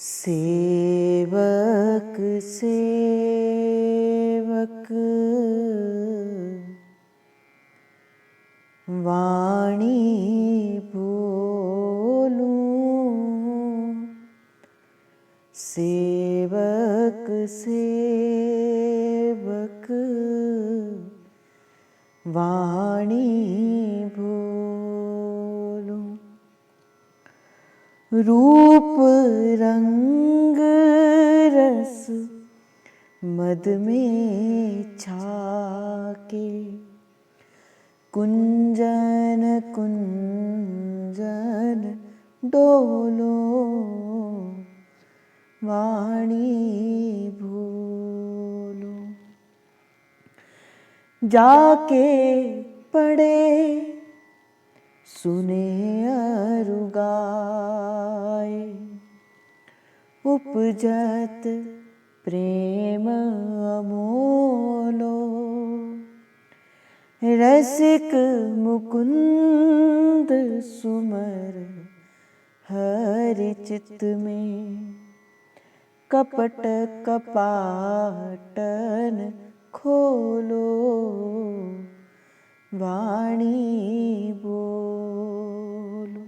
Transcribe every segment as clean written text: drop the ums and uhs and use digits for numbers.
सेवक सेवक वाणी बोलूं, सेवक सेवक वाणी बोलूं। रूप रंग रस मद में छाके, कुंजन कुंजन डोलो, वाणी भूलो। जाके पड़े सुने अरु गाए, उपजत प्रेम अमोलो। रसिक मुकुंद सुमर हरि चित में, कपट कपाटन खोलो, वाणी बोलो।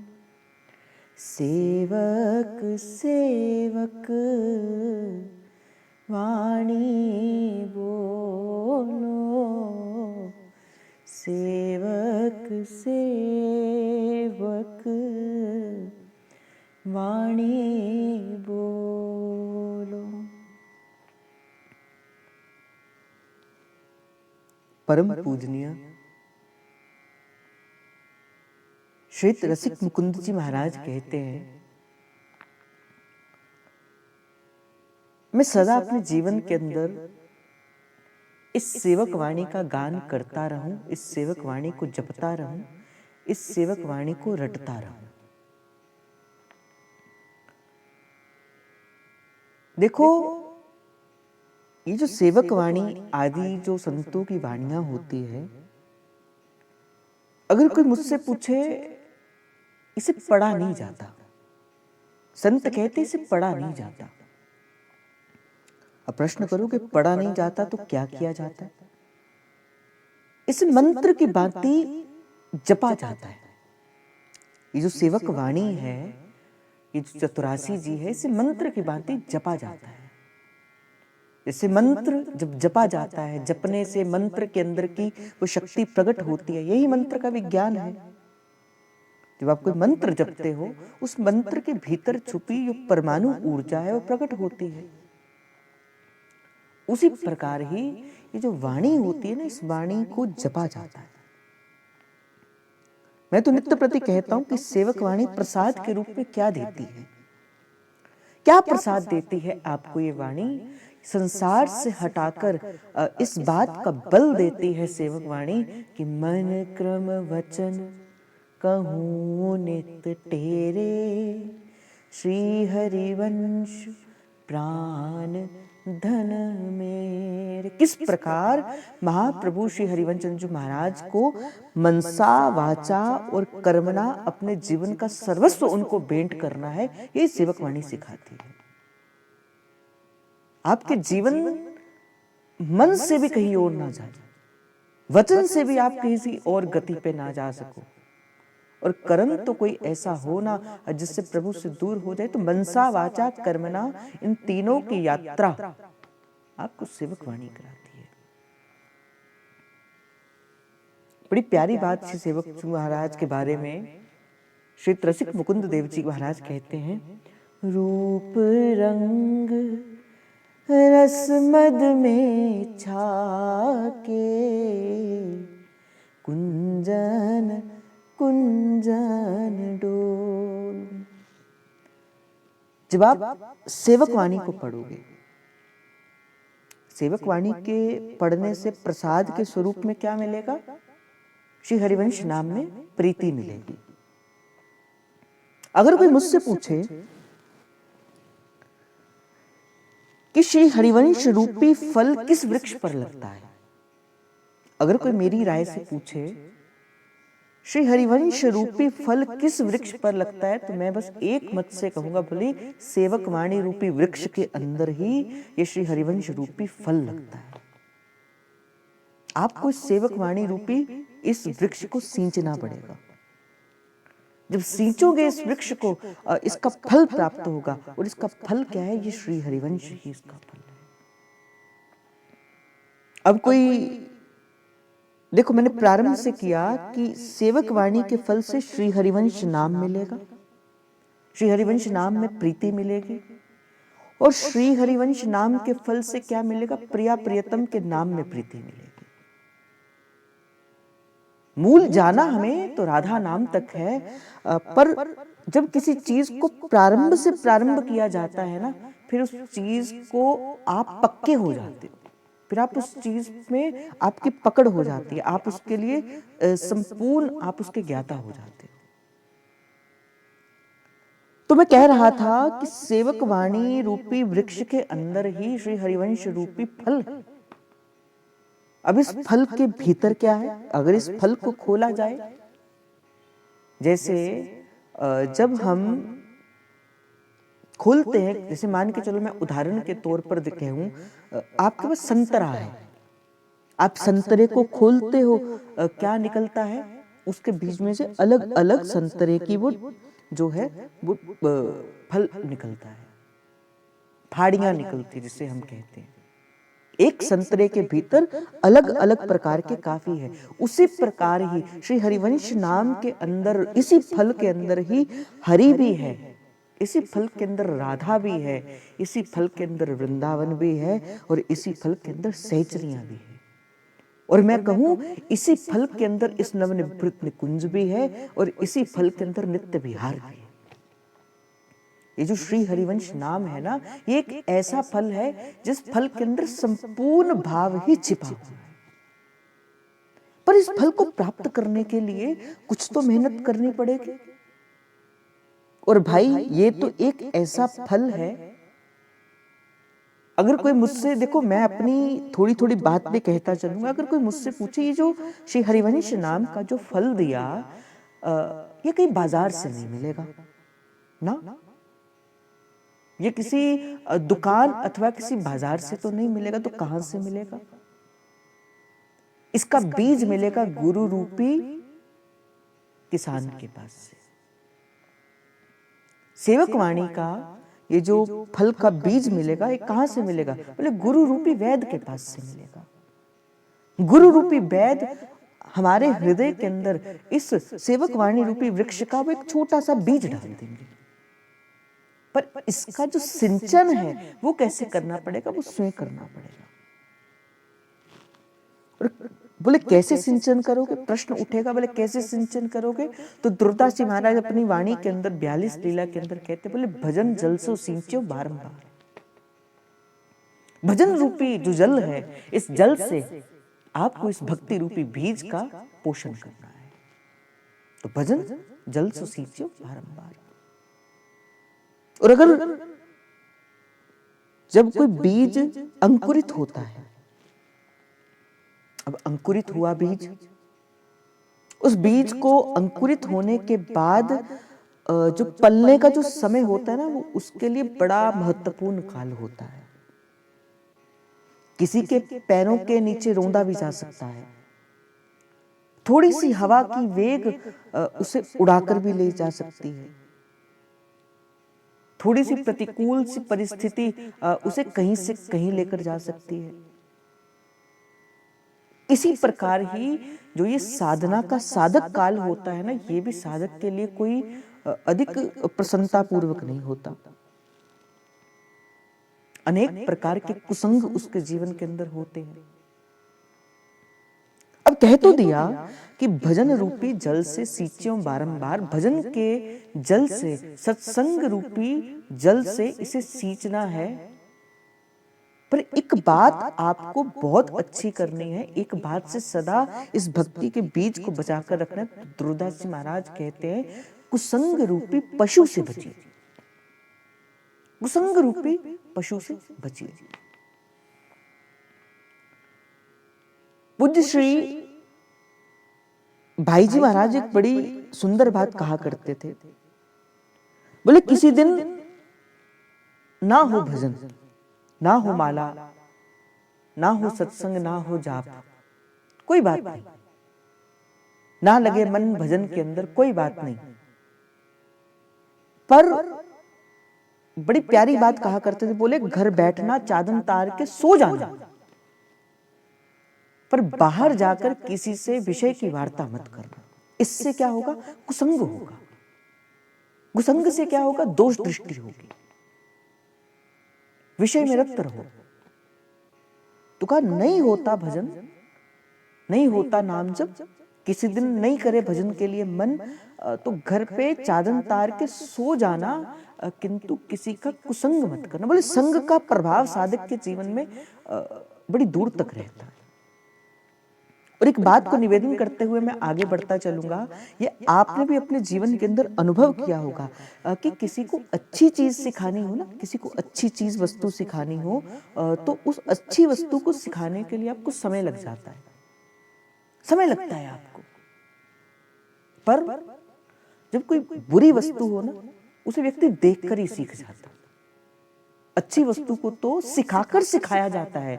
सेवक सेवक वाणी बोलो, सेवक सेवक वाणी बोलो। परम पूजनीय श्री रसिक मुकुंद जी महाराज कहते हैं, मैं सदा अपने जीवन के अंदर इस सेवक वाणी का गान करता रहूं, इस सेवक वाणी को जपता रहूं, इस सेवक वाणी को रटता रहूं। देखो, ये जो सेवक वाणी आदि जो संतों की वाणियां होती है, अगर कोई मुझसे पूछे इसे पढ़ा नहीं जाता, संत कहते इसे पढ़ा नहीं जाता। अब प्रश्न करो कि पढ़ा नहीं जाता तो क्या किया जाता है? इस मंत्र की भांति जपा जाता है। ये जो सेवक वाणी है, ये जो चतुरासी जी है, इसे मंत्र की भांति जपा जाता है। जैसे मंत्र जब जपा जाता है, जपने से मंत्र के अंदर की वो शक्ति प्रकट होती है। यही मंत्र का विज्ञान है। जब आप कोई मंत्र जपते हो, उस मंत्र के भीतर छुपी जो परमाणु ऊर्जा है वो प्रकट होती है। उसी प्रकार ही ये जो वाणी होती है ना, इस वाणी को जपा जाता है। मैं तो नित्य प्रति कहता हूं कि सेवक वाणी प्रसाद के रूप में क्या देती है, क्या प्रसाद देती है आपको ये वाणी? संसार से हटाकर इस बात का बल देती है सेवक वाणी कि मन क्रम वचन कहूं नित टेरे, श्री हरिवंश प्राण धन मेरे। किस प्रकार महाप्रभु श्री हरिवंश महाराज को मनसा वाचा और कर्मणा अपने जीवन का सर्वस्व उनको भेंट करना है, ये सेवक वाणी सिखाती है। आपके जीवन मन से भी कहीं और ना जाए, वचन से भी आप किसी और गति पे ना जा सको, और कर्म तो कोई ऐसा हो ना जिससे प्रभु से दूर हो जाए। तो मनसा वाचा कर्मणा, इन तीनों की यात्रा आपको सेवक वाणी कराती है। बड़ी प्यारी बात श्री सेवक महाराज के बारे में श्री रसिक मुकुंद देव जी महाराज कहते हैं, रूप रंग रस मद में छाके, कुंजन कुंजन डोल। जब आप सेवक वाणी को पढ़ोगे, सेवक वाणी के पढ़ने से प्रसाद के स्वरूप में क्या मिलेगा? श्री हरिवंश नाम में प्रीति मिलेगी। अगर कोई मुझसे पूछे कि श्री हरिवंश रूपी फल किस वृक्ष पर लगता है, अगर कोई मेरी राय से पूछे श्री हरिवंश रूपी फल किस वृक्ष पर लगता है? तो मैं बस एक मत से कहूंगा, बोले सेवक वाणी रूपी वृक्ष के अंदर ही ये श्री हरिवंश रूपी फल लगता है। आपको इस सेवक वाणी रूपी इस वृक्ष को सींचना पड़ेगा। जब सींचोगे इस वृक्ष को, इसका फल प्राप्त होगा। और इसका फल क्या है? ये श्री हरिवंश ही इसका फल है। अब कोई देखो, मैंने प्रारंभ से किया कि सेवक वाणी के फल से श्री हरिवंश नाम मिलेगा, श्री हरिवंश नाम में प्रीति मिलेगी, और श्री हरिवंश नाम के फल से क्या मिलेगा? प्रिया प्रियतम के नाम में प्रीति मिलेगी। मूल जाना हमें तो राधा नाम तक है, पर जब किसी चीज को प्रारंभ से प्रारंभ किया जाता है ना, फिर उस चीज को आप पक्के हो जाते हो, फिर आप उस चीज में आपकी पकड़ हो जाती है, आप उसके लिए संपूर्ण आप उसके ज्ञाता हो जाते हो। तो मैं कह रहा था कि सेवक वाणी रूपी वृक्ष के अंदर ही श्री हरिवंश रूपी फल है। अब इस फल के भीतर क्या है? अगर इस फल को खोला जाए, जैसे जब हम खोलते हैं, जैसे मान के चलो मैं उदाहरण के तौर पर कहूं, आपके पास संतरा है, आप संतरे को खोलते हो, क्या निकलता है? उसके बीज में से अलग अलग संतरे की वो जो है वो फल निकलता है, फाड़ियां निकलती है जिसे हम कहते हैं। एक संतरे के भीतर अलग अलग प्रकार के काफी है। उसी प्रकार ही श्री हरिवंश नाम के अंदर, इसी फल के अंदर ही हरि भी है, इसी फल के अंदर राधा भी है, इसी फल के अंदर वृंदावन भी है, और इसी फल के अंदर सहचरियां भी है। और मैं कहूं इसी फल के अंदर इस नवनिर्वृत निकुंज भी है, और इसी फल के अंदर नित्य विहार भी है। ये जो श्री हरिवंश नाम है ना, ये एक ऐसा फल है जिस फल के अंदर संपूर्ण भाव ही छिपा हुआ है। पर इस फल को प्राप्त करने के लिए कुछ तो मेहनत करनी पड़ेगी। और भाई, ये तो एक ऐसा फल है, अगर कोई मुझसे, देखो मैं अपनी थोड़ी थोड़ी बात भी कहता चलूंगा, अगर कोई मुझसे पूछे ये जो श्री हरिवंश नाम का जो फल दिया, ये कहीं बाजार से नहीं मिलेगा ना, ये किसी दुकान अथवा किसी बाजार से तो नहीं मिलेगा, तो कहां से मिलेगा? इसका बीज मिलेगा गुरु रूपी किसान के पास से। सेवक वाणी का ये जो फल का बीज मिलेगा, ये कहां से मिलेगा? बोले गुरु रूपी वैद्य के पास से मिलेगा। गुरु रूपी वैद्य हमारे हृदय के अंदर इस सेवक वाणी रूपी वृक्ष का वो एक छोटा सा बीज डाल देंगे। पर इसका जो सिंचन है वो कैसे करना पड़ेगा? वो स्वयं करना पड़ेगा। और बोले कैसे सिंचन करोगे? प्रश्न उठेगा, बोले कैसे सिंचन करोगे? तो दुर्दास जी महाराज अपनी वाणी के अंदर 42 लीला के अंदर कहते, बोले भजन जल से सिंचो बारंबार। भजन रूपी जो जल है, इस जल से आपको इस भक्ति रूपी बीज का पोषण करना है। तो भजन जल से सिंचो बारंबार। और अगर जब कोई बीज अंकुरित होता है, अब अंकुरित हुआ बीज, उस बीज को अंकुरित होने के बाद जो पलने का जो समय होता है ना, वो उसके लिए बड़ा महत्वपूर्ण काल होता है। किसी के पैरों के नीचे रोंदा भी जा सकता है, थोड़ी सी हवा की वेग उसे उड़ाकर भी ले जा सकती है, थोड़ी सी प्रतिकूल सी परिस्थिति उसे कहीं से कहीं लेकर जा सकती है। इसी प्रकार ही जो ये साधना का साधक काल होता है ना, ये भी साधक के लिए कोई अधिक प्रसन्नता पूर्वक नहीं होता। अनेक प्रकार के कुसंग उसके जीवन के अंदर होते हैं। अब कह तो दिया कि भजन रूपी जल से सींचो बारंबार, भजन के जल से, सत्संग रूपी जल से इसे सींचना है। पर एक बात आपको बहुत अच्छी करनी है, एक बात से सदा इस भक्ति के बीज को बचाकर रखना है। दुर्दास जी महाराज कहते हैं, कुसंग रूपी पशु से बचिए, कुसंग रूपी पशु से बचिए। पूज्य श्री भाई जी महाराज एक बड़ी सुंदर बात कहा करते थे। बोले किसी दिन ना हो भजन, ना हो माला, ना हो सत्संग, ना हो जाप, कोई बात नहीं, ना लगे मन भजन के अंदर, कोई बात नहीं। पर बड़ी प्यारी बात कहा करते थे, बोले घर बैठना चादर तार के सो जाना, पर बाहर जाकर किसी से विषय की वार्ता मत करना। इससे क्या होगा? कुसंग होगा। कुसंग से क्या होगा? दोष दृष्टि होगी। विषय में रक्त रहो। तो कहा नहीं होता भजन, नहीं होता नाम जब, किसी दिन नहीं करे भजन के लिए मन, तो घर पे चादर तार के सो जाना, किंतु किसी का कुसंग मत करना। बोले संग का प्रभाव साधक के जीवन में बड़ी दूर तक रहता है। और एक बात को निवेदन करते हुए मैं आगे बढ़ता चलूंगा, ये आपने भी अपने जीवन के अंदर अनुभव किया होगा कि किसी को अच्छी चीज सिखानी हो ना, किसी को अच्छी चीज वस्तु सिखानी हो, तो उस अच्छी वस्तु को सिखाने के लिए आपको समय लग जाता है, समय लगता है आपको। पर जब कोई बुरी वस्तु हो ना, उसे व्यक्ति देखकर ही सीख जाता है। अच्छी वस्तु को तो सिखाकर सिखाया जाता है,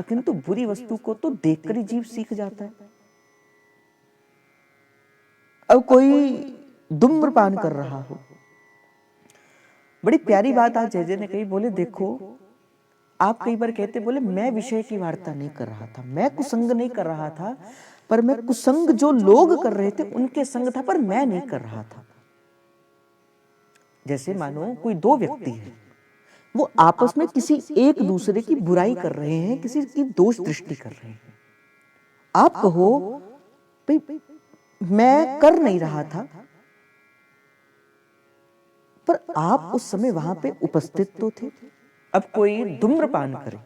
किंतु बुरी वस्तु को तो देखकर ही जीव सीख जाता है। अब कोई धूम्रपान कर रहा हो, बड़ी प्यारी बात आज जय जय ने कही। बोले देखो, आप कई बार कहते, बोले मैं विषय की वार्ता नहीं कर रहा था, मैं कुसंग नहीं कर रहा था, पर मैं कुसंग जो लोग कर रहे थे उनके संग था, पर मैं नहीं कर रहा था। जैसे मानो कोई दो व्यक्ति है, वो आपस में किसी एक दूसरे की बुराई कर रहे हैं, किसी की दोष दृष्टि कर रहे हैं। आप कहो भाई मैं कर नहीं रहा था, पर आप उस समय वहां पे उपस्थित तो थे। अब कोई धूम्रपान करे,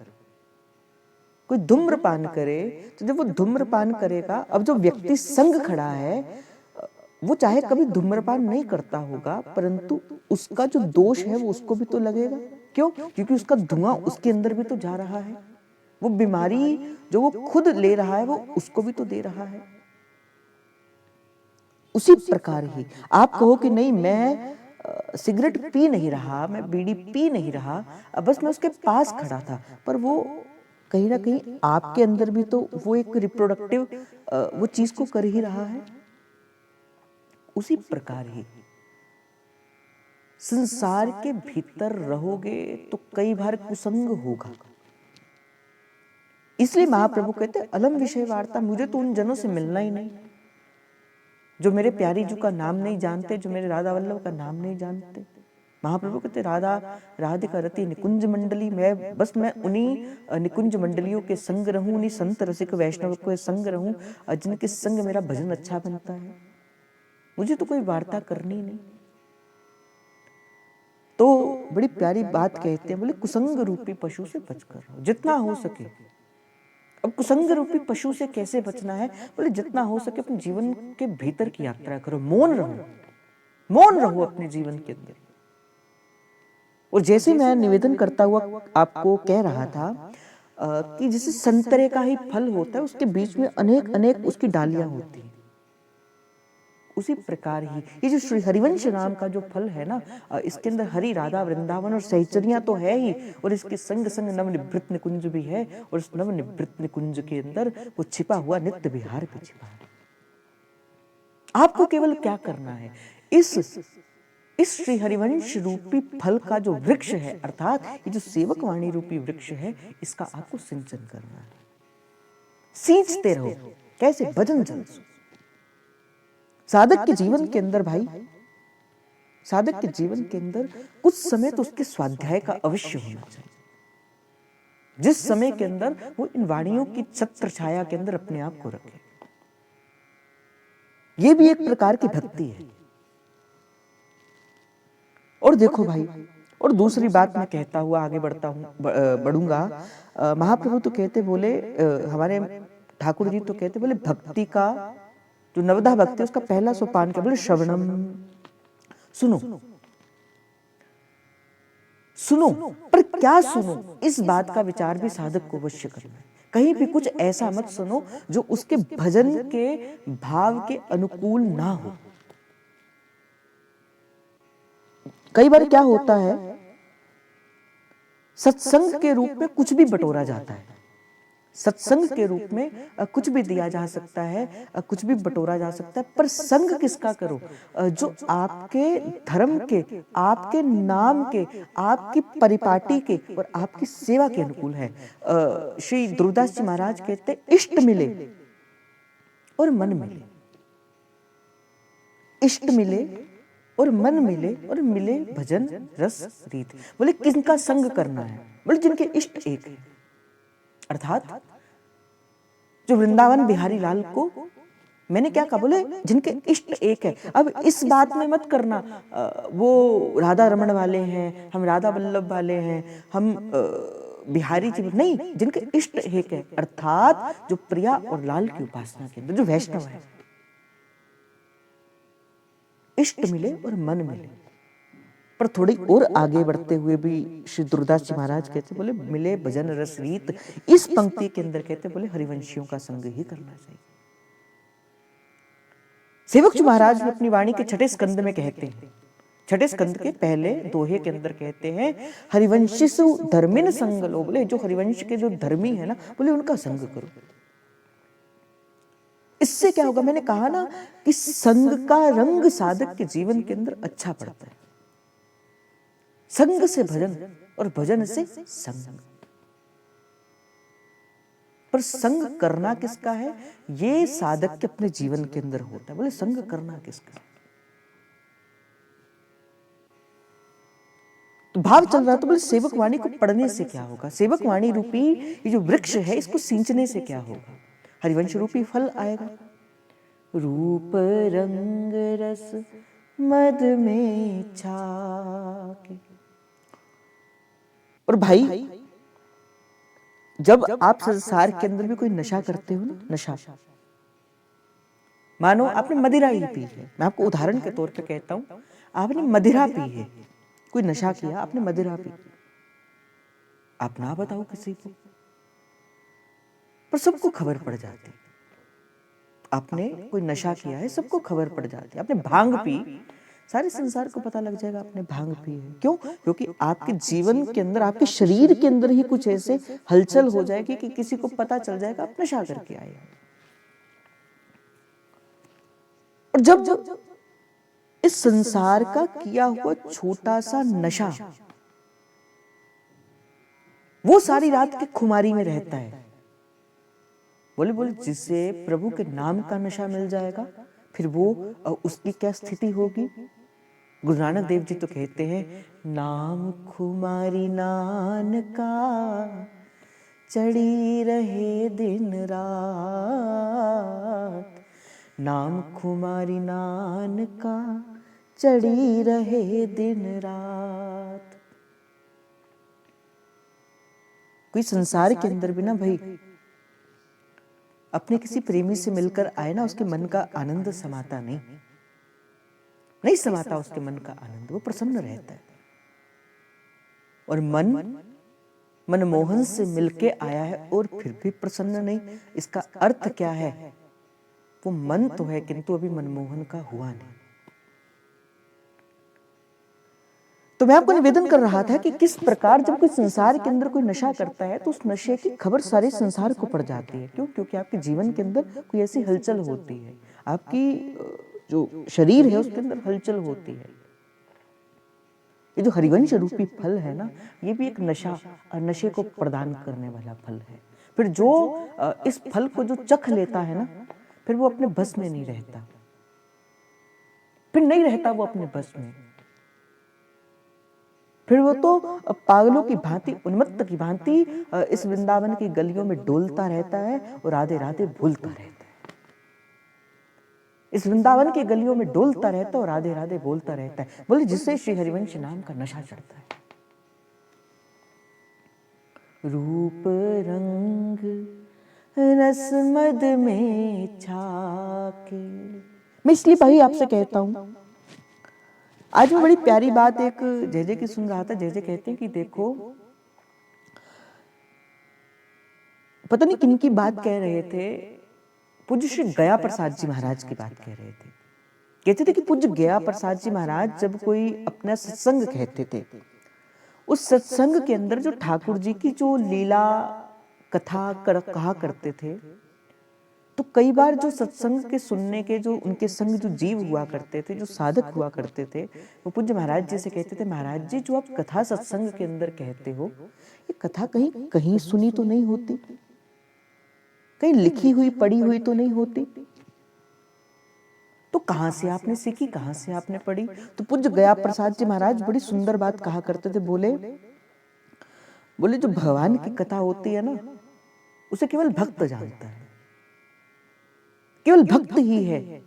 कोई धूम्रपान करे, तो जब वो धूम्रपान करेगा, अब जो व्यक्ति संग खड़ा है वो चाहे कभी धूम्रपान नहीं करता होगा, परंतु उसका जो दोष है वो उसको भी तो लगेगा। क्यों? क्योंकि उसका धुआं उसके अंदर भी तो जा रहा है। वो बीमारी जो वो खुद ले रहा है वो उसको भी तो दे रहा है। उसी प्रकार ही आप कहो कि नहीं मैं सिगरेट पी नहीं रहा, मैं बीड़ी पी नहीं रहा, बस मैं उसके पास खड़ा था, पर वो कहीं ना कहीं आपके अंदर भी तो वो एक रिप्रोडक्टिव वो चीज को कर ही रहा है। उसी प्रकार ही संसार के भीतर रहोगे तो कई बार कुसंग होगा। इसलिए महाप्रभु कहते अलम विषय वार्ता, मुझे तो उन जनों से मिलना ही नहीं जो मेरे प्यारी जी का नाम नहीं जानते, जो मेरे राधा वल्लभ का नाम नहीं जानते। महाप्रभु कहते राधा राधिका रति निकुंज मंडली, मैं उन्हीं निकुंज मंडलियों के संग रहूं, उन्हीं संत रसिक वैष्णव के संग रहूं, जिनके संग मेरा भजन अच्छा बनता है। मुझे तो कोई वार्ता करनी नहीं। तो बड़ी प्यारी बात कहते हैं, बोले कुसंग रूपी पशु से बचकर रहो जितना हो सके। अब कुसंग रूपी पशु से कैसे बचना है? बोले जितना हो सके अपने जीवन के भीतर की यात्रा करो, मौन रहो, मौन रहो अपने जीवन के अंदर। और जैसे मैं निवेदन करता हुआ आपको कह रहा था कि जैसे संतरे का ही फल होता है, उसके बीच में अनेक अनेक उसकी डालियां होती हैं, उसी प्रकार ही ये जो श्री हरिवंश नाम का जो फल है ना, इसके अंदर हरि राधा वृंदावन और सहचरियां तो है ही, और इसके संग संग नवनिवृत्त निकुंज भी है, और उस नवनिवृत्त निकुंज के अंदर वो छिपा हुआ नित्य विहार भी छिपा है। आपको केवल क्या करना है, इस श्री हरिवंश रूपी फल का जो वृक्ष है, अर्थात ये जो सेवक वाणी रूपी वृक्ष है, इसका आपको सिंचन करना है। सींचते रहो। कैसे? भजन जल। साधक के जीवन के अंदर भाई, साधक के जीवन के अंदर कुछ समय तो उसके स्वाध्याय का अवश्य होना चाहिए, जिस समय के अंदर वो इन वाणियों की छत्र छाया के अंदर अपने आप को रखे। ये भी एक प्रकार की भक्ति है। और देखो भाई, और दूसरी बात मैं कहता हुआ आगे बढ़ूंगा। महाप्रभु तो कहते, बोले हमारे ठाकुर जी तो कहते, बोले भक्ति का जो नवधा भक्ति उसका पहला सोपान क्या? बोले श्रवणम। सुनो सुनो, पर क्या सुनो, इस बात का विचार भी साधक को अवश्य करना है। कहीं भी कुछ ऐसा मत सुनो जो उसके भजन के भाव के अनुकूल ना हो। कई बार क्या होता है, सत्संग के रूप में कुछ भी बटोरा जाता है, सत्संग के रूप में कुछ भी दिया जा सकता है, कुछ भी बटोरा जा सकता है, पर संग किसका करो? जो आपके धर्म के, आपके नाम के, आपकी परिपाटी के और आपकी सेवा के अनुकूल है। श्री दुर्दास जी महाराज कहते, इष्ट मिले और मन मिले, इष्ट मिले और मन मिले और मिले भजन रस रीत। बोले किसका संग करना है? बोले जिनके इष्ट एक है, अर्थात जो वृंदावन बिहारी लाल को, मैंने क्या कहा, बोले जिनके इष्ट एक है। अब इस बात में मत करना वो राधा रमण वाले हैं, हम राधा वल्लभ वाले हैं, हम बिहारी जी, नहीं, जिनके इष्ट एक है, अर्थात जो प्रिया और लाल की उपासना के अंदर जो वैष्णव है। इष्ट मिले और मन मिले। पर थोड़ी और आगे बढ़ते हुए भी श्री दुर्दास जी महाराज कहते, बोले मिले भजन रस रीत। इस पंक्ति के अंदर कहते, बोले हरिवंशियों का संग ही करना चाहिए। सेवक जी महाराज भी अपनी वाणी के छठे स्कंद में कहते हैं, छठे स्कंद के पहले दोहे के अंदर कहते हैं, हरिवंशिसु धर्मिन संग लो। बोले जो हरिवंश के जो धर्मी है ना, बोले उनका संग करो। इससे क्या होगा? मैंने कहा ना कि संग का रंग साधक के जीवन के अंदर अच्छा पड़ता है। संग से भजन और भजन से संग। पर संग करना किसका है? ये साधक के अपने जीवन के अंदर होता है। बोले संग करना किसका है? तो भाव चल रहा, तो बोले सेवक वाणी को पढ़ने से क्या होगा? सेवक वाणी रूपी ये जो वृक्ष है, इसको सींचने से क्या होगा? हरिवंश रूपी फल आएगा। रूप रंग रस मद में छाके। और भाई, जब आप संसार के अंदर भी कोई नशा करते हो ना, नशा, मानो आपने मदिरा ही पी है, मैं आपको उदाहरण के तौर पे कहता हूं, आपने मदिरा पी है, कोई नशा किया, आपने मदिरा पी, आप ना बताओ किसी को, पर सबको खबर पड़ जाती। आपने कोई नशा किया है, सबको खबर पड़ जाती है। आपने भांग पी, सारे संसार को पता लग जाएगा आपने भांग पी है। क्यों? क्योंकि आपके जीवन के अंदर, आपके शरीर के अंदर ही कुछ ऐसे हलचल हो जाएगी कि किसी को पता चल जाएगा आप नशा करके आए। और जब इस संसार का किया हुआ छोटा सा नशा वो सारी रात की खुमारी में रहता है, बोले जिसे प्रभु के नाम का नशा मिल जाएगा, फिर वो उसकी क्या स्थिति होगी? गुरु नानक देव जी तो कहते हैं, नाम खुमारी नान का चढ़ी रहे दिन रात, नाम खुमारी नान का चढ़ी रहे दिन रात। कोई संसार के अंदर भी ना भाई अपने किसी प्रेमी से मिलकर आए ना, उसके मन का आनंद समाता नहीं समाता उसके मन का आनंद, वो प्रसन्न रहता है। और मनमोहन से मिलके आया है और फिर भी प्रसन्न नहीं, इसका अर्थ क्या है? वो मन तो है किंतु अभी मनमोहन का हुआ नहीं। तो मैं आपको निवेदन कर रहा था कि किस प्रकार जब कोई संसार के अंदर कोई नशा करता है तो उस नशे की खबर सारे संसार को पड़ जाती है। क्यों? क्योंकि आपके जीवन के अंदर कोई ऐसी हलचल होती है, आपकी जो शरीर है उसके अंदर हलचल होती है। ये जो हरिवंश रूपी फल है ना, ये भी एक नशे को प्रदान करने वाला फल है। फिर जो इस फल को जो चख लेता है ना, फिर वो अपने बस में नहीं रहता, फिर नहीं रहता वो अपने बस में। फिर वो तो पागलों की भांति, उन्मत्त की भांति इस वृंदावन की गलियों में डोलता रहता है और राधे राधे भूलता रहता है। इस वृंदावन की गलियों में डोलता रहता है और राधे राधे बोलता रहता है। बोले जिससे श्री हरिवंश नाम का नशा चढ़ता है। रूप रंग रस मद में छाके। मैं इसलिए भाई आपसे कहता हूं, आज मैं बड़ी प्यारी बात एक जय की सुन रहा था। जय कहते हैं कि देखो, पता नहीं किन की बात कह रहे थे, पूज्य श्री गया प्रसाद जी महाराज की बात कह रहे थे। कहते थे कि पूज्य गया प्रसाद जी महाराज जब कोई अपना सत्संग कहते थे, उस सत्संग के अंदर जो ठाकुर जी की जो लीला कथा कहा करते थे, तो कई बार जो सत्संग के सुनने के जो उनके संग जो जीव हुआ करते थे, जो साधक हुआ करते थे, वो पूज्य महाराज जी से कहते थे, महाराज जी जो आप कथा सत्संग के अंदर कहते हो, ये कथा कहीं कहीं सुनी तो नहीं होती, कहीं लिखी हुई पढ़ी हुई तो नहीं होती, तो कहां से आपने सीखी, कहां से आपने पढ़ी? तो पूज्य गया प्रसाद जी महाराज बड़ी सुंदर बात कहा करते थे। बोले जो भगवान की कथा होती है ना, उसे केवल भक्त जानता है, केवल भक्त ही है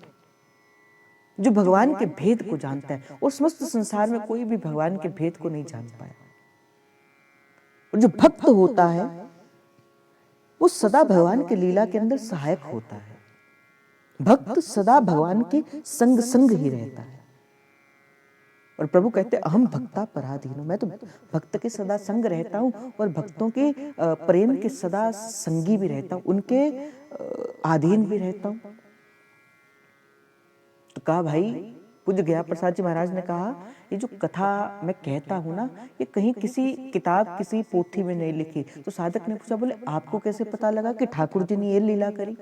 जो भगवान के भेद को जानता है, और समस्त संसार में कोई भी भगवान के भेद को नहीं जान पाया। और जो भक्त होता है वो सदा भगवान के लीला के अंदर सहायक होता है। भक्त सदा भगवान के संग संग ही रहता है। और प्रभु कहते हैं अहम भक्ता पराधीनो, मैं तो भक्त के सदा संग रहता हूं और भक्तों के प्रेम के सदा संगी भी रहता हूं, उनके अधीन भी रहता हूं। तो कहा भाई, पूज्य गया प्रसाद जी महाराज ने कहा, ये जो कथा मैं कहता हूं ना, ये कहीं किसी किताब किसी पोथी में नहीं लिखी। तो साधक ने पूछा, बोले आपको कैसे पता लगा कि ठाकुर जी ने ये लीला करी?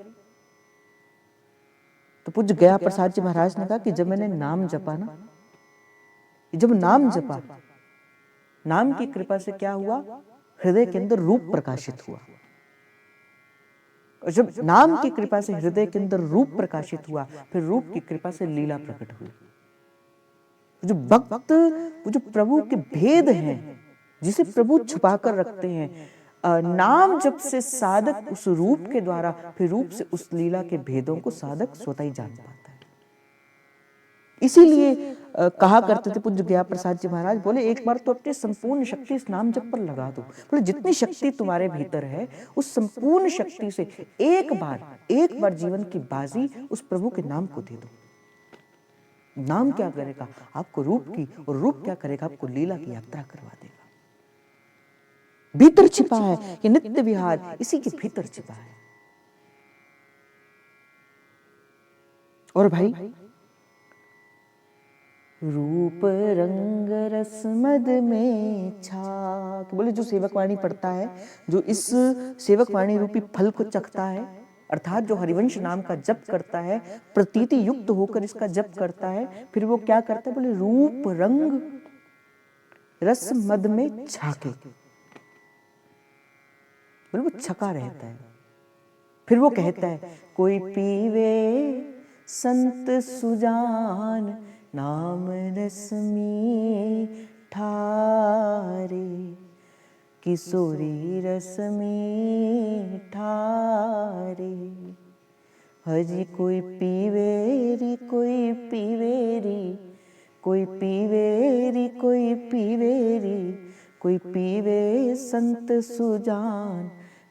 तो पूज्य गया प्रसाद जी महाराज ने कहा कि जब मैंने नाम जपा ना, जब नाम जपा, नाम की कृपा से क्या हुआ, हृदय के अंदर रूप प्रकाशित हुआ। और जब नाम की कृपा से हृदय के अंदर रूप प्रकाशित हुआ, फिर रूप की कृपा से लीला प्रकट हुई। जो भक्त, वो जो प्रभु के भेद हैं, जिसे प्रभु छुपा कर रखते हैं, नाम जब से साधक उस रूप के द्वारा, फिर रूप से उस लीला के भेदों को साधक स्वतः ही जान पाता है। इसीलिए कहा करते थे पूज्य गया प्रसाद जी महाराज, बोले एक बार तो अपनी संपूर्ण शक्ति इस नाम जप पर लगा दो। बोले जितनी शक्ति तुम्हारे भीतर है, उस संपूर्ण शक्ति से एक बार जीवन की बाजी उस प्रभु के नाम को दे दो। नाम क्या करेगा, आपको रूप की, और रूप क्या करेगा, आपको लीला की यात्रा करवा देगा। भीतर छिपा है ये नित्य विहार, इसी के भीतर छिपा है। और भाई, रूप रंग रस मद में छाक, बोले जो सेवकवाणी पढ़ता है, जो इस सेवकवाणी रूपी फल को चखता है, अर्थात जो हरिवंश नाम का जप करता है, प्रतीति युक्त होकर इसका जप करता है, फिर वो क्या करता है, बोले रूप रंग रस मद में छाके, बोले वो छका रहता है। फिर वो कहता है, कोई पीवे संत सुजान, नाम रसमी ठारे, किशोरी रसमी ठारे। हजी कोई पीवेरी, कोई पीवेरी, कोई पीवेरी, कोई पीवेरी, कोई पीवे संत सुजान,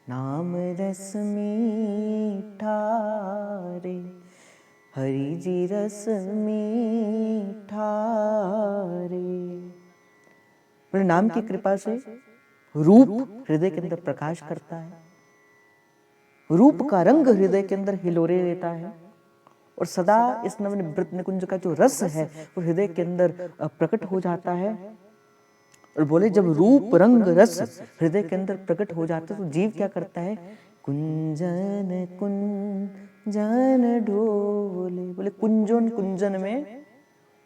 नाम रसमी ठारे, हरि जी रस मीठारे। नाम की कृपा से रूप हृदय के अंदर प्रकाश करता है, रूप का रंग हृदय के अंदर हिलोरे लेता है, और सदा इस नवनिवृत्त निकुंज का जो रस है वो हृदय के अंदर प्रकट हो जाता है। और बोले जब रूप रंग रस हृदय के अंदर प्रकट हो जाता है तो जीव क्या करता है, कुंजन कुंजन डोले। बोले कुंजन कुंजन में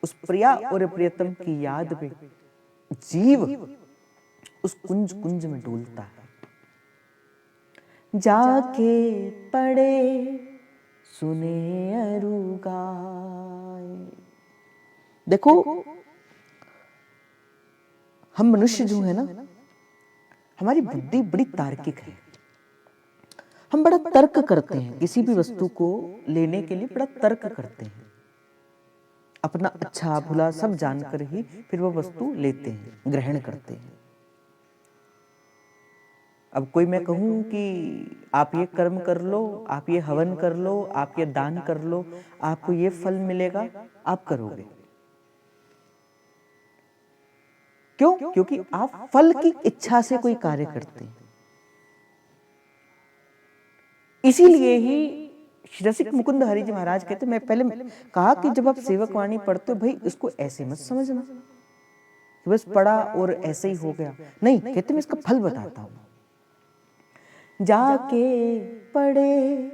उस प्रिया और प्रियतम की याद में जीव उस कुंज कुंज में डोलता है। जाके पड़े सुने अरु गाए। देखो हम मनुष्य जो है ना, हमारी बुद्धि बड़ी तार्किक है, हम बड़ा तर्क करते हैं, किसी भी वस्तु को लेने के लिए बड़ा तर्क करते हैं, अपना अच्छा बुरा सब जानकर ही फिर वो वस्तु लेते हैं, ग्रहण करते हैं। अब कोई मैं कहूं कि आप ये कर्म कर लो, आप ये हवन कर लो, आप ये दान कर लो, आपको ये फल मिलेगा, आप करोगे। क्यों? क्योंकि आप फल की इच्छा से कोई कार्य करते हैं। इसीलिए ही रसिक मुकुंद हरि जी महाराज कहते, मैं पहले कहा कि जब आप सेवक वाणी पढ़ते हो भाई इसको ऐसे मत समझना कि बस पढ़ा और ऐसे ही हो गया, नहीं, कहते मैं इसका फल बताता हूं। जाके पढ़े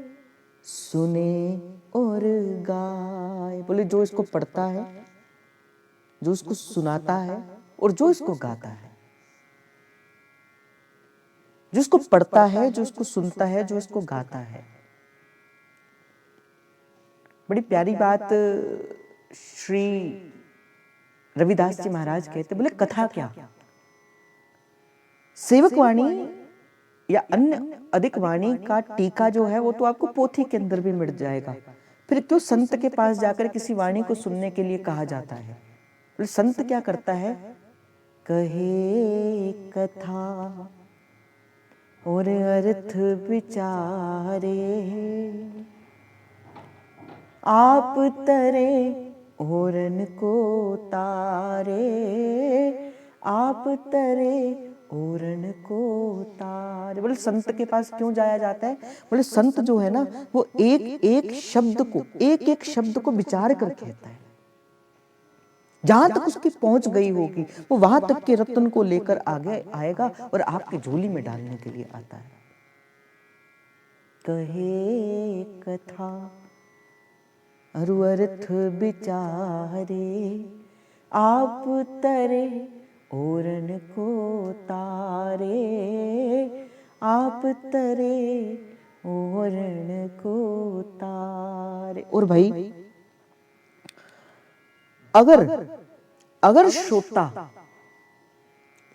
सुने और गाए, बोले जो इसको पढ़ता है, जो इसको सुनाता है और जो इसको गाता है, जो इसको पढ़ता है, जो इसको सुनता है, जो इसको गाता है। बड़ी प्यारी बात श्री रविदास जी महाराज कहते, बोले कथा क्या, सेवक वाणी या अन्य अधिक वाणी का टीका जो है वो तो आपको पोथी के अंदर भी मिल जाएगा, फिर क्यों संत के पास जाकर किसी वाणी को सुनने के लिए कहा जाता है। बोले संत क्या करता है, कहे कथा और अर्थ विचारे, आप तरे ओरन को तारे, आप तरे ओरन को तारे। बोले संत के पास क्यों जाया जाता है, बोले संत जो है ना वो एक एक शब्द को विचार कर कहता है, जहां तक उसकी पहुंच गई होगी वो वहां तक के रत्न को लेकर आगे आएगा और आपकी झोली में डालने के लिए आता है। कहे कथा अरु अर्थ विचारे, आप तरे ओरन को तारे, आप तरे ओरन को तारे। और भाई अगर श्रोता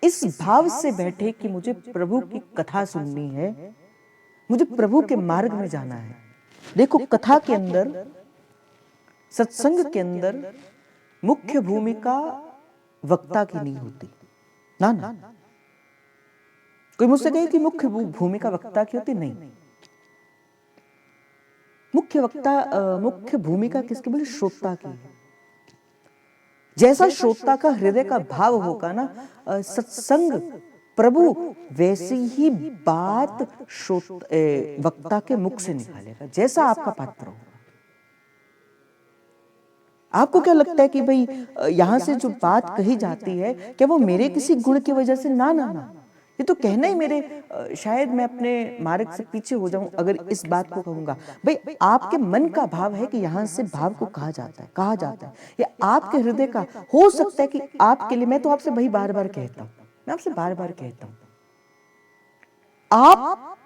इस भाव से बैठे कि मुझे प्रभु की कथा सुननी है, मुझे प्रभु के मार्ग में जाना है। देखो कथा के अंदर, सत्संग के अंदर मुख्य भूमिका वक्ता की नहीं होती ना ना। कोई मुझसे कहे कि मुख्य भूमिका वक्ता की होती, नहीं, मुख्य भूमिका किसकी, बोले श्रोता की है। जैसा श्रोता का हृदय का भाव होगा ना सत्संग प्रभु वैसी ही बात वक्ता के मुख से निकालेगा, जैसा आपका पात्र होगा। आपको क्या लगता है कि भाई यहां से जो बात कही जाती है क्या वो मेरे किसी गुण की वजह से, ना ना ना, ये तो कहना ही मेरे शायद मैं अपने मार्ग से पीछे हो जाऊं अगर इस बात को कहूंगा। भाई आपके मन का भाव है कि यहां से भाव को कहा जाता है, ये आपके हृदय का हो सकता है कि आपके लिए, मैं तो आपसे भाई बार बार कहता हूं, मैं आपसे बार बार कहता हूं, आप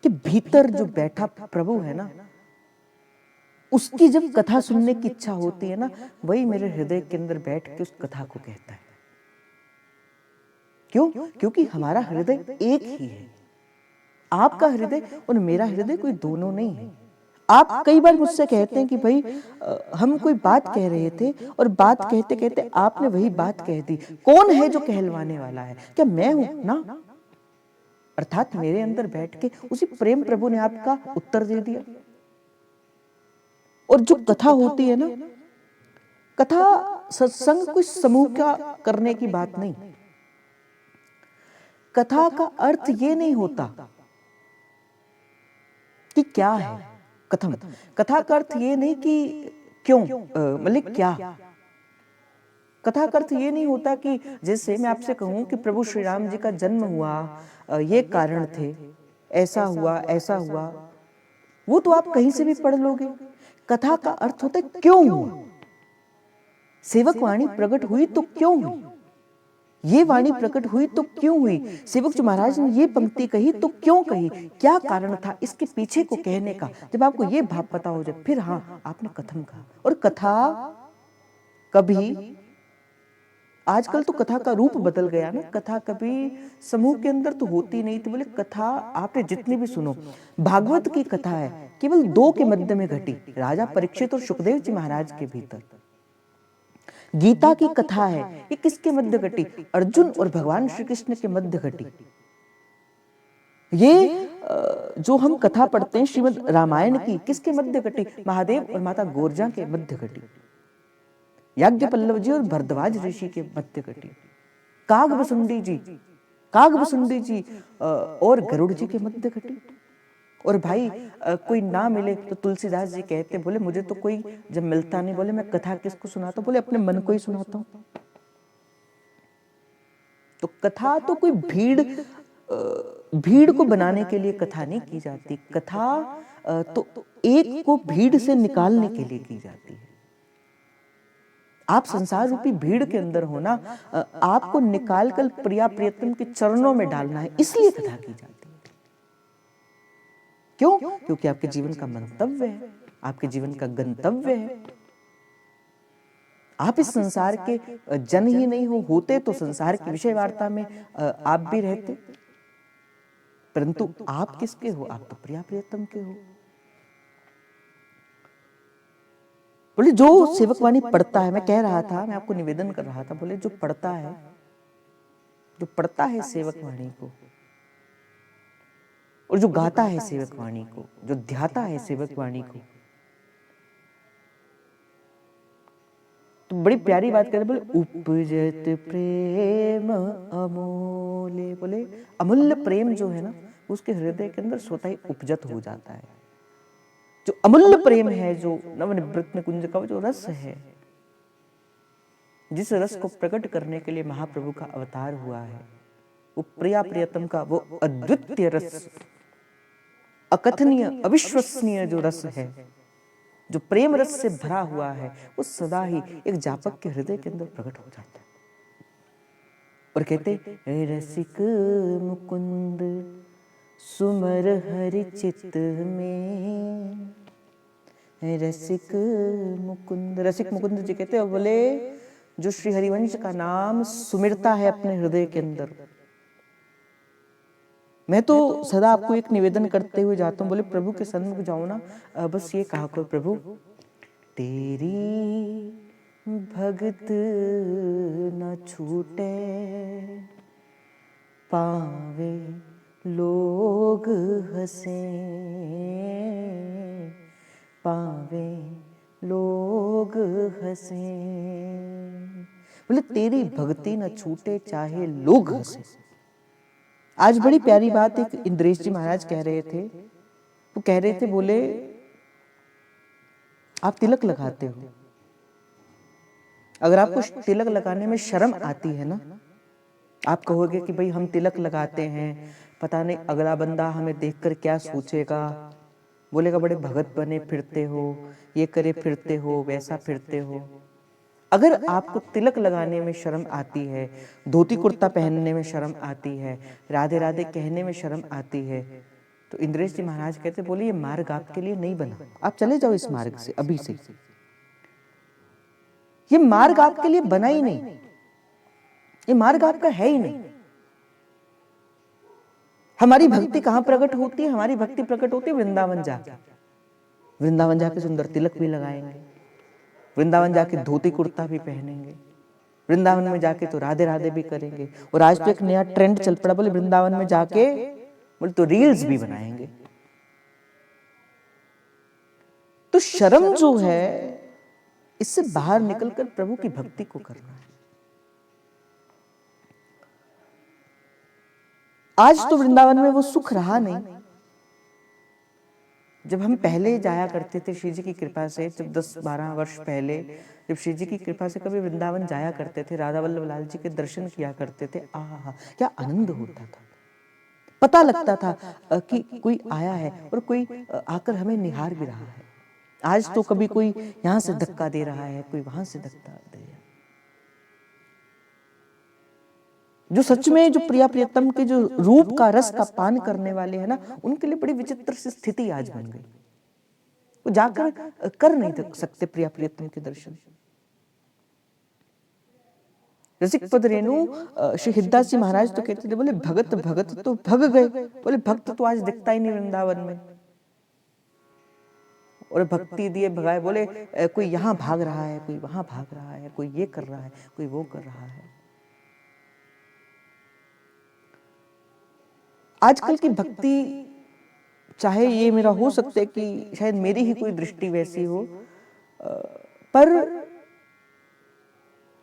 के भीतर जो बैठा प्रभु है ना, उसकी जब कथा सुनने की इच्छा होती है ना, वही मेरे हृदय के अंदर बैठ के उस कथा को कहता है। क्यों? क्योंकि हमारा हृदय एक ही है। आपका हृदय और मेरा हृदय कोई दोनों नहीं है। आप कई बार मुझसे कहते हैं कि भाई हम कोई बात कह रहे थे और बात कहते कहते आपने वही बात कह दी, कौन है जो कहलवाने वाला है, क्या मैं हूं ना? अर्थात मेरे अंदर बैठ के उसी प्रेम प्रभु ने आपका उत्तर दे दिया। और जो कथा होती है ना, कथा सत्संग कोई समूह का करने की बात नहीं। कथा का अर्थ ये नहीं होता कि क्या है कथम, कथा का अर्थ ये नहीं कि क्यों, मतलब क्या। कथा का अर्थ ये नहीं होता कि जैसे मैं आपसे कहूं कि प्रभु श्री राम जी का जन्म हुआ, ये कारण थे, ऐसा हुआ, वो तो आप कहीं से भी पढ़ लोगे। कथा का अर्थ होता है क्यों हुआ, सेवक वाणी प्रकट हुई तो क्यों हुई, ये वाणी प्रकट हुई तो क्यों हुई, सेवक जी महाराज ने ये पंक्ति कही तो क्यों कही, क्या कारण था इसके पीछे को कहने का। जब आपको ये भाव पता हो जाए फिर हाँ आपने कथन कहा। और कथा कभी, आजकल तो कथा का रूप बदल गया ना, कथा कभी समूह के अंदर तो होती नहीं थी। बोले कथा आपने जितनी भी सुनो, भागवत की कथा है केवल 2 के मध्य में घटी, राजा परीक्षित और सुखदेव जी महाराज के भीतर। गीता की कथा है, ये किसके मध्य घटी, अर्जुन और भगवान श्री कृष्ण के मध्य घटी। ये जो हम कथा पढ़ते हैं श्रीमद् रामायण की, किसके मध्य घटी, महादेव और माता गोरजा के मध्य घटी। याज्ञवल्क्य जी और भरद्वाज ऋषि के मध्य घटी। कागभसुंडी जी और गरुड़ जी के मध्य घटी। और भाई कोई ना मिले तो तुलसीदास जी कहते, बोले मुझे तो कोई जब मिलता नहीं, बोले मैं कथा किसको सुनाता हूँ, बोले अपने मन को ही सुनाता हूँ। तो कथा तो कोई भीड़ को बनाने के लिए कथा नहीं की जाती, कथा तो एक को भीड़ से निकालने के लिए की जाती है। आप संसार रूपी भीड़ के अंदर हो ना, आपको निकालकर प्रिया प्रियतम के चरणों में डालना है, इसलिए कथा की जाती है। क्यों? क्योंकि आपके जीवन का मंतव्य है, आपके जीवन का गंतव्य है। आप इस संसार के जन ही नहीं होते तो संसार की विषय वार्ता में आप भी रहते, परंतु आप किसके हो? आप तो प्रिया प्रियतम के हो। बोले जो सेवकवाणी पढ़ता है, मैं कह रहा था, मैं आपको निवेदन कर रहा था, बोले जो पढ़ता है सेवकवाणी को, और जो गाता है सेवकवाणी को, जो ध्याता है सेवकवाणी को, तो बड़ी प्यारी बात कर रहे, बोले उपजत प्रेम अमूल्य, बोले अमूल्य प्रेम जो है ना, उसके हृदय के अंदर स्वतः ही उपजत हो जाता है। जो अमूल्य प्रेम है, जो नवनिवृत्त कुंज का जो रस है, जिस रस को प्रकट करने के लिए महाप्रभु का अवतार हुआ है, वो प्रिया प्रियतम का वो अद्वितीय रस, अकथनीय अविश्वसनीय जो रस है, जो प्रेम रस से भरा हुआ है, वो सदा ही एक जापक के हृदय के अंदर प्रकट हो जाता है। और कहते रसिक मुकुंद सुमर हरि चित्त में, रसिक मुकुंद जी कहते हैं, बोले जो श्री हरिवंश का नाम सुमिरता है अपने हृदय के अंदर। मैं तो सदा आपको एक निवेदन करते हुए जाता हूँ, बोले प्रभु के सन्मुख जाओ ना, बस ये कहा करो, प्रभु तेरी भगत न छूटे, पावे लोग हंसे, पावे लोग हंसे, बोले तेरी भक्ति न छूटे चाहे लोग हंसे। आज बड़ी प्यारी बात एक इंद्रेश जी महाराज कह रहे थे, वो कह रहे थे, बोले आप तिलक लगाते हो, अगर आपको तिलक लगाने में शर्म आती है ना, आप कहोगे कि भाई हम तिलक लगाते हैं, पता नहीं अगला बंदा हमें देखकर क्या सोचेगा, बोलेगा बड़े भगत बने फिरते हो, ये करे फिरते हो, वैसा फिरते हो। अगर आपको तिलक लगाने में शर्म आती है, धोती कुर्ता पहनने में शर्म आती है, राधे राधे कहने में शर्म आती है, तो इंद्रेश जी महाराज कहते, बोले ये मार्ग आपके लिए नहीं बना, आप चले जाओ इस मार्ग से अभी से। ये मार्ग आपके लिए बना ही नहीं, ये मार्ग आपका है ही नहीं। हमारी भक्ति कहां प्रकट होती है? हमारी भक्ति प्रकट होती है वृंदावन जाके। वृंदावन जाके सुंदर तिलक भी लगाएंगे, वृंदावन जाके धोती कुर्ता भी पहनेंगे, वृंदावन में जाके तो राधे राधे भी करेंगे। और आज तो एक नया ट्रेंड चल पड़ा, बोले वृंदावन में जाके बोले तो रील्स भी बनाएंगे। तो शर्म जो है, इससे बाहर निकलकर प्रभु की भक्ति को करना है। आज तो वृंदावन में वो सुख रहा नहीं। जब हम पहले जाया करते थे श्री जी की कृपा से, जब 10-12 वर्ष पहले जब श्री जी की कृपा से कभी वृंदावन जाया करते थे, राधा वल्लभ लाल जी के दर्शन किया करते थे, आहा क्या आनंद होता था। पता लगता था कि कोई आया है और कोई आकर हमें निहार भी रहा है। आज तो कभी कोई यहाँ से धक्का दे रहा है, कोई वहां से धक्का दे रहा है। जो सच में जो प्रिया प्रियतम के जो रूप का रस का पान करने वाले हैं ना, उनके लिए बड़ी विचित्र सी स्थिति आज बन गई। वो जाकर कर नहीं सकते प्रिया प्रियतम के दर्शन। रसिक पद रेणु श्री हिरदास जी महाराज तो कहते थे, बोले भगत भगत तो भग गए, बोले भक्त तो आज दिखता ही नहीं वृंदावन में। और भक्ति दिए भगाए, बोले कोई यहाँ भाग रहा है, कोई वहां भाग रहा है, कोई ये कर रहा है, कोई वो कर रहा है। आजकल की भक्ति, चाहे ये मेरा हो सकता है कि शायद मेरी ही कोई दृष्टि वैसी हो, पर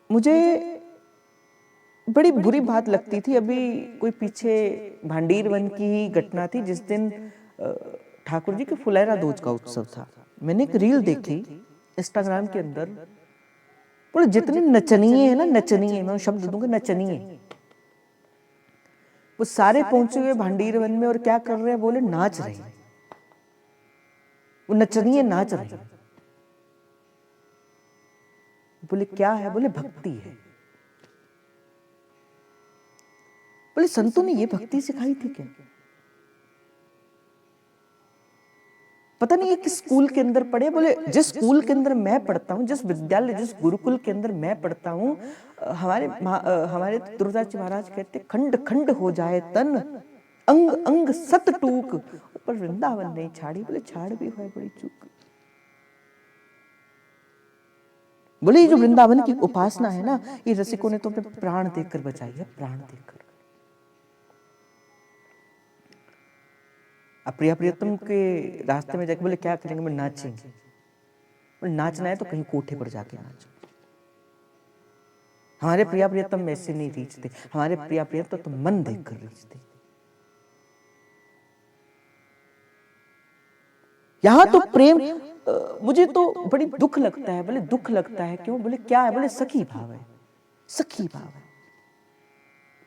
मुझे बड़ी बुरी बात लगती थी। अभी कोई पीछे भांडीर वन की ही घटना थी, जिस दिन ठाकुर जी के फुलैरा दूज का उत्सव था। मैंने एक रील देखी इंस्टाग्राम के अंदर, बोले जितने नचनीय है ना, नचनीय, मैं शब्द दूंगा नचनीय, वो सारे पहुंचे हुए भांडीर वन में और क्या कर रहे हैं, बोले नाच रहे हैं, वो नचनीय नाच रहे हैं। बोले क्या है, बोले भक्ति है। बोले संतों ने ये भक्ति सिखाई थी क्या? पता नहीं ये किस स्कूल के अंदर पढ़े। बोले जिस स्कूल के अंदर मैं पढ़ता हूँ, जिस विद्यालय, जिस गुरुकुल के अंदर मैं पढ़ता हूँ, हमारे दुर्गाजी महाराज कहते खंड खंड हो जाए तन, अंग अंग सत टूक, पर वृंदावन नहीं छाड़ी। बोले छाड़ भी है बड़ी चूक। बोले ये जो वृंदावन की उपासना है ना, ये रसिकों ने तो अपने प्राण देकर बचाई है, प्राण देकर। अब प्रिया प्रियतम के रास्ते में जाके बोले क्या करेंगे, मैं नाचेंगे। बोले नाचना है तो कहीं कोठे पर जाके नाचो। हमारे प्रिया प्रियतम ऐसे नहीं रीचते, हमारे प्रिया प्रियतम तो मन देखकर रीचते। यहां तो प्रेम, मुझे तो बड़ी दुख लगता है। बोले दुख लगता है क्यों? बोले क्या है? बोले सखी भाव है, सखी भाव है।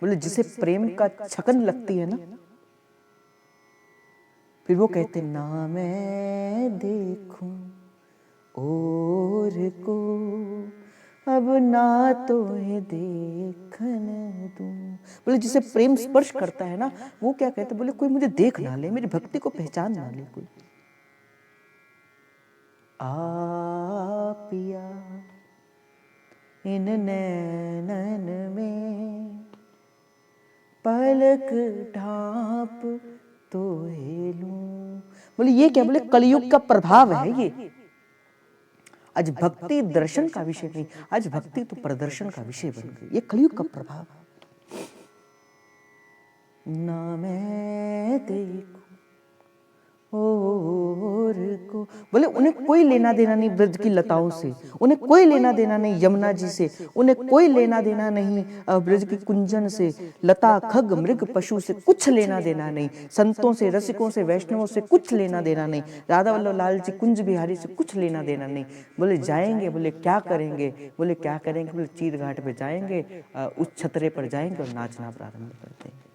बोले जिसे प्रेम का छकन लगती है ना, फिर वो कहते ना मैं देखूं और को, अब ना तो है देखन दूं। बोले जिसे प्रेम स्पर्श करता है ना, वो क्या कहते? बोले कोई मुझे देख ना ले, मेरी भक्ति को पहचान ना ले कोई। पिया इन नैनन में पलक ढांप तो हेलूं। बोले ये क्या? बोले कलयुग का प्रभाव है ये। आज भक्ति दर्शन का विषय नहीं, आज भक्ति तो प्रदर्शन का विषय बन गई। ये कलयुग का प्रभाव है। ना मैं देखूं और को, बोले उन्हें कोई लेना देना नहीं ब्रज की लताओं से, उन्हें कोई लेना देना नहीं यमुना जी से, उन्हें कोई लेना देना नहीं ब्रज की कुंजन से, लता खग मृग पशु से कुछ लेना देना नहीं, संतों से, रसिकों से, वैष्णवों से कुछ लेना देना नहीं, राधा वल्लभ लाल जी कुंज बिहारी से कुछ लेना देना नहीं। बोले जाएंगे, बोले क्या करेंगे? बोले क्या करेंगे? बोले चीर घाट पे जाएंगे, उस छतरे पर जाएंगे और नाचना प्रारंभ कर देंगे।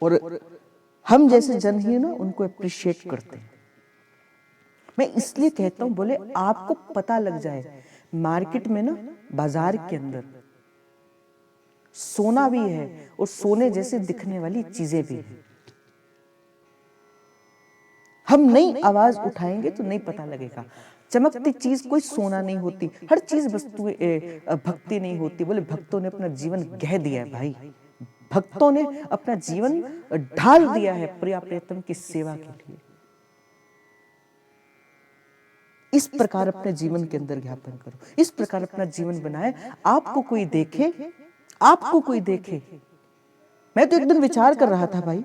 और हम जैसे जन ही ना उनको अप्रिशिएट करते हैं। मैं इसलिए कहता हूं, बोले आपको पता लग जाए मार्केट में ना, बाजार के अंदर सोना भी है और सोने जैसे दिखने वाली चीजें भी हैं। हम नई आवाज उठाएंगे तो नहीं पता लगेगा। चमकती चीज कोई सोना नहीं होती, हर चीज वस्तु भक्ति नहीं होती। बोले भक्तों ने अपना जीवन गह दिया है भाई, भक्तों ने अपना जीवन ढाल दिया है प्रिया प्रियतम की सेवा के लिए। इस प्रकार अपने जीवन के अंदर ज्ञापन करो, इस प्रकार अपना जीवन बनाए। आपको कोई देखे, आपको कोई देखे। मैं तो एक दिन विचार कर रहा था भाई,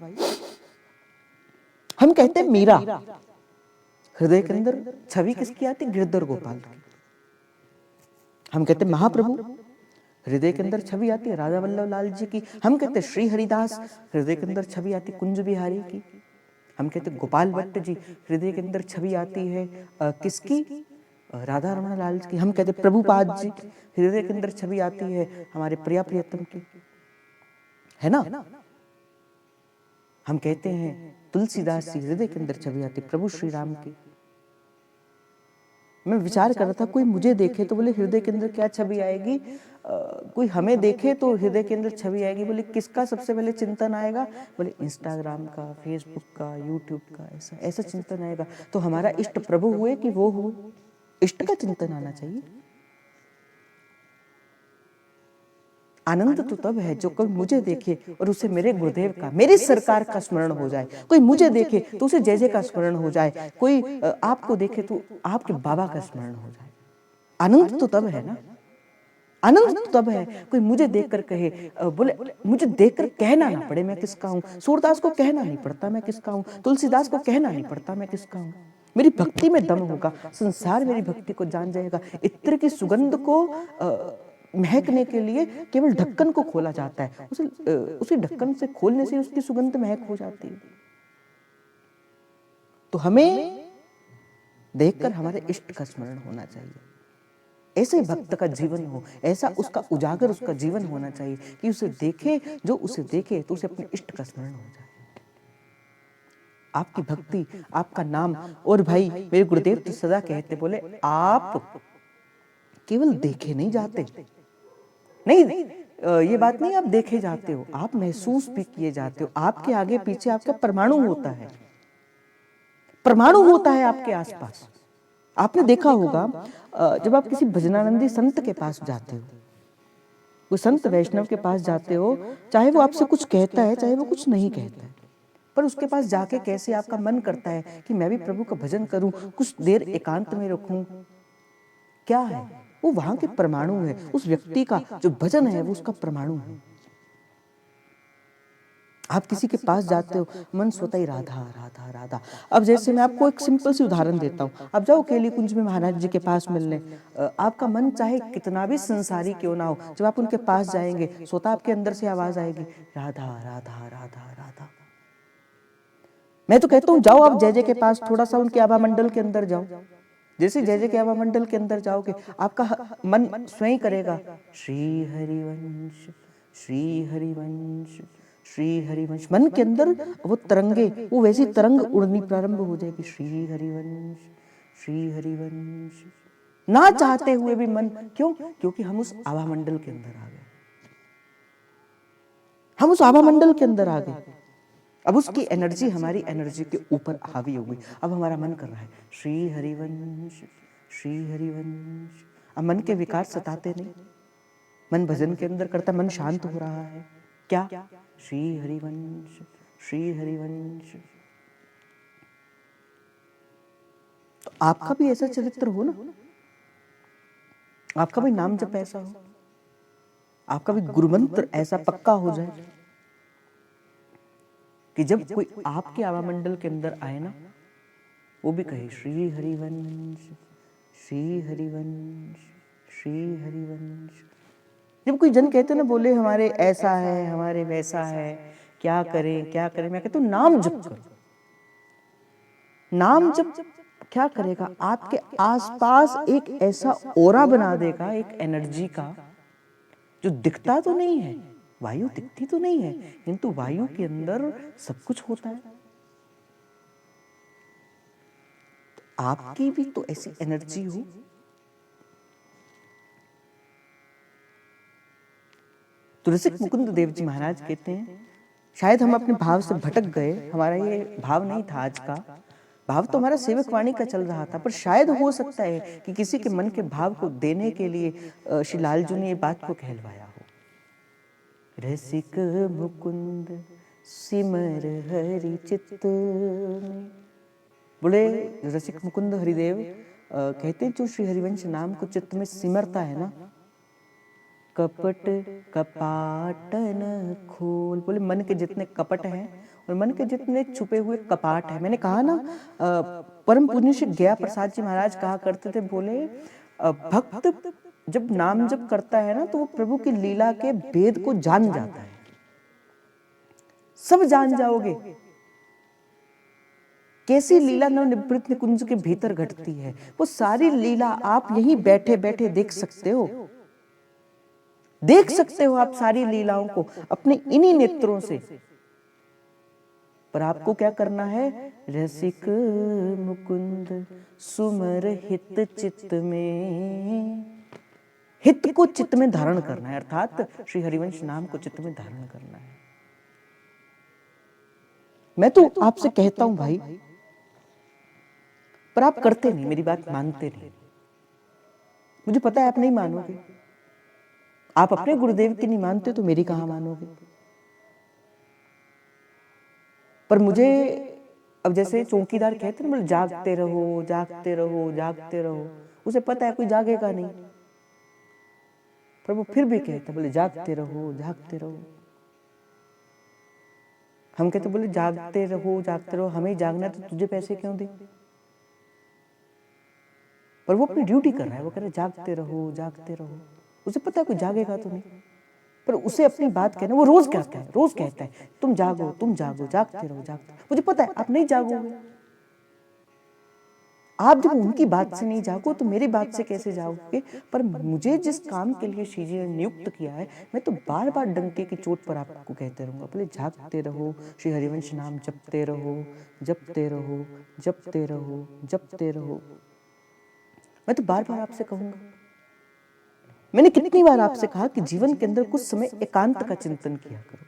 हम कहते हैं मीरा, हृदय के अंदर छवि किसकी आती? गिरधर गोपाल की। हम कहते हैं महाप्रभु, हृदय के अंदर छवि आती है राधा वल्लभ लाल जी की। हम कहते हैं श्री हरिदास, हृदय के अंदर छवि आती कुंज बिहारी की। हम कहते हैं गोपाल भट्ट जी, हृदय के अंदर छवि आती है किसकी? राधा रमण लाल की। हम कहते हैं प्रभुपाद जी, हृदय के अंदर छवि आती है हमारे प्रिया प्रियतम की, है ना। हम कहते हैं तुलसीदास जी, हृदय के अंदर छवि आती प्रभु श्री राम की। मैं विचार कर रहा था, कोई मुझे देखे तो बोले हृदय के अंदर क्या छवि आएगी? कोई हमें देखे तो हृदय के अंदर छवि आएगी। बोले किसका सबसे पहले चिंतन आएगा? बोले इंस्टाग्राम का, फेसबुक का, यूट्यूब का, ऐसा ऐसा चिंतन आएगा। तो हमारा इष्ट प्रभु हुए कि वो हो? इष्ट का चिंतन आना चाहिए। आनंद तो तब है जो कोई मुझे देखे और उसे मेरे गुरुदेव का, मेरी सरकार का स्मरण हो जाए। कोई मुझे देखे तो उसे जय जय का स्मरण हो जाए। कोई आपको देखे तो आपके बाबा का स्मरण हो जाए। आनंद तो तब है ना, आनंद तो तब है कोई मुझे देखकर कहे, बोले मुझे देखकर कहना ना पड़े मैं किसका हूँ। सूरदास को कहना नहीं पड़ता मैं किसका हूँ, तुलसीदास को कहना नहीं पड़ता मैं किसका हूँ। मेरी भक्ति में दम होगा, संसार मेरी भक्ति को जान जाएगा। इत्र की सुगंध को महकने के लिए केवल ढक्कन को खोला जाता है, उसी ढक्कन से खोलने से उसकी सुगंध महक हो जाती है। तो हमें देखकर हमारे इष्ट का स्मरण होना चाहिए। ऐसे भक्त का जीवन हो, ऐसा उसका उजागर उसका जीवन होना चाहिए कि उसे देखे, जो उसे देखे तो उसे अपने इष्ट का स्मरण हो जाए। आपकी भक्ति, आपका नाम। और भाई मेरे गुरुदेव तो सदा कहते, बोले आप केवल देखे नहीं जाते, नहीं ये बात नहीं आप देखे जाते हो, आप महसूस भी किए जाते हो। आपके आगे पीछे आपका परमाणु होता है, परमाणु होता है आपके आसपास। आपने देखा होगा जब आप किसी भजनानंदी संत के पास जाते हो, वो संत वैष्णव के पास जाते हो, चाहे वो आपसे कुछ कहता है चाहे वो कुछ नहीं कहता है, पर उसके पास जाके कैसे आपका मन करता है कि मैं भी प्रभु का भजन करूं, कुछ देर एकांत में रखूं। क्या है वो? वहां के परमाणु है, उस व्यक्ति का जो भजन है वो उसका परमाणु है। आप किसी के पास जाते हो, मन स्वतः ही राधा राधा राधा। अब जैसे मैं आपको एक सिंपल सी उदाहरण देता हूँ, आप जाओ केली कुंज में महाराज जी के पास मिलने, आपका मन चाहे कितना भी संसारी क्यों ना हो, जब आप उनके पास जाएंगे स्वतः आपके अंदर से आवाज आएगी, राधा राधा राधा राधा। मैं तो कहता हूँ जाओ आप जय जय के पास, थोड़ा सा उनके आभा मंडल के अंदर जाओ। जैसे जय जय के आभा मंडल के अंदर जाओगे, आपका मन स्वयं करेगा, श्री हरिवंश श्री हरिवंश श्री हरिवंश। मन के अंदर वो तरंगे, वो वैसी तरंग उड़नी प्रारंभ हो जाएगी, श्री हरिवंश श्री हरिवंश। ना चाहते हुए भी मन, क्यों? क्योंकि हम उस आभा मंडल के अंदर आ गए, हम उस आभा मंडल के अंदर आ गए। अब उसकी एनर्जी हमारी एनर्जी के ऊपर हावी हो गई। अब हमारा मन कर रहा है श्री हरिवंश श्री हरिवंश। अब मन के विकार सताते नहीं, मन भजन के अंदर करता, मन शांत हो रहा है। क्या? श्री हरिवंश श्री हरिवंश। तो आपका भी ऐसा चरित्र हो ना, आपका भी नाम जब ऐसा हो, आपका भी गुरुमंत्र ऐसा पक्का हो जाए कि जब कोई आपके आभा मंडल के अंदर आए ना, वो भी कहे श्री हरिवंश श्री हरिवंश श्री हरिवंश। जब कोई जन कहते ना, बोले हमारे ऐसा है हमारे वैसा है, क्या करें क्या करें, मैं कहता हूँ नाम जप करो। नाम जप क्या करेगा? आपके आसपास एक ऐसा ओरा बना देगा, एक एनर्जी का, जो दिखता तो नहीं है, वायु दिखती तो नहीं है, किंतु वायु के अंदर सब कुछ होता है। तो आपकी भी तो ऐसी एनर्जी हो। तो रसिक मुकुंद देव जी महाराज कहते हैं, शायद हम अपने भाव से भटक गए, हमारा ये भाव नहीं था आज का, भाव तो हमारा सेवक वाणी का चल रहा था, पर शायद हो सकता है कि किसी के मन के भाव को देने के लिए श्री लालजू ने ये बात को कहलवाया हो। रसिक मुकुंद सिमर हरि चित्त में। बोले रसिक मुकुंद हरिदेव कहते हैं, जो श्री हरिवंश नाम को चित्त में सिमरता है ना, कपट कपाटन खोल। बोले मन के जितने कपट हैं और मन के जितने छुपे हुए कपाट हैं। मैंने कहा ना, परम पुण्य श्री गया प्रसाद जी महाराज कहा करते थे, बोले भक्त जब नाम जप करता है ना, तो वो प्रभु की लीला के भेद को जान जाता है। सब जान जाओगे कैसी लीला नवनिवृत्त निकुंज के भीतर घटती है। वो सारी लीला आप यहीं बैठे बैठे देख सकते हो, देख सकते हो आप सारी लीलाओं को अपने इन्हीं नेत्रों से। पर आपको क्या करना है? रसिक मुकुंद सुमर हित चित्त में। हित को चित्त में धारण करना है, अर्थात श्री हरिवंश नाम को चित्त में धारण करना है। मैं तो आपसे कहता हूं भाई, पर आप करते नहीं, मेरी बात मानते नहीं। मुझे पता है आप नहीं मानोगे, आप अपने गुरुदेव की नहीं मानते तो मेरी कहां मानोगे। पर मुझे अब जैसे चौकीदार कहते हैं ना, जागते रहो जागते रहो जागते रहो, उसे पता है कोई जागेगा नहीं, पर वो फिर भी कहता, बोले जागते रहो जागते रहो। हम कहते बोले जागते रहो, हमें जागना तो तुझे पैसे क्यों दे। पर वो अपनी ड्यूटी कर रहा है, वो कह रहा है जागते रहो जागते रहो। उसे पता है कोई जागेगा तो नहीं, पर उसे अपनी बात कहना, वो रोज कहता है तुम जागो, जागते रहो, मुझे पता है आप नहीं जागोगे। आप जब उनकी बात से नहीं जागो तो मेरी बात से कैसे जाओगे? पर मुझे जिस काम के लिए श्री जी ने नियुक्त किया है, मैं तो बार बार डंके की चोट पर आपको कहते रहूंगा, बोले जागते रहो, श्री हरिवंश नाम जपते रहो, जपते रहो, जपते रहो, जपते रहो। मैं तो बार बार आपसे कहूंगा। मैंने कितनी बार आपसे कहा कि जीवन के अंदर कुछ समय एकांत का चिंतन किया करो।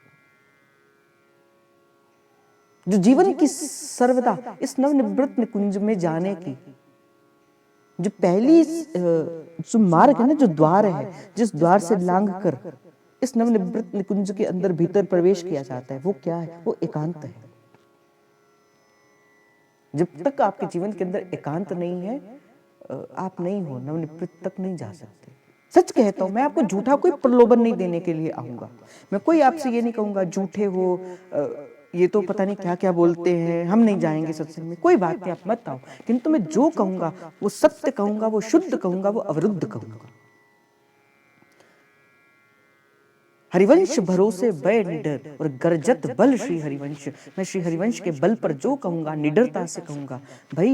जो जीवन की सर्वदा इस नवनिवृत्त निकुंज में जाने की जो पहली जो मार्ग है ना, जो द्वार है, जिस द्वार से लांघ कर इस नवनिवृत्त निकुंज के अंदर भीतर प्रवेश किया जाता है, वो क्या है? वो एकांत है। जब तक आपके जीवन के अंदर एकांत नहीं है, आप नहीं हो, नवनिवृत्त तक नहीं जा सकते। सच कहता हूं, मैं आपको झूठा कोई प्रलोभन नहीं देने के लिए आऊंगा। मैं कोई आपसे ये नहीं कहूंगा झूठे हो, ये तो पता नहीं क्या क्या बोलते हैं, हम नहीं जाएंगे सत्संग में। कोई बात नहीं, आप मत आओ, किंतु मैं जो कहूंगा वो सत्य कहूंगा, वो शुद्ध कहूंगा, वो अवरुद्ध कहूंगा। हरिवंश भरोसे भय निडर और गरजत बल श्री हरिवंश। मैं श्री हरिवंश के बल पर जो कहूंगा, निडरता से कहूंगा। भाई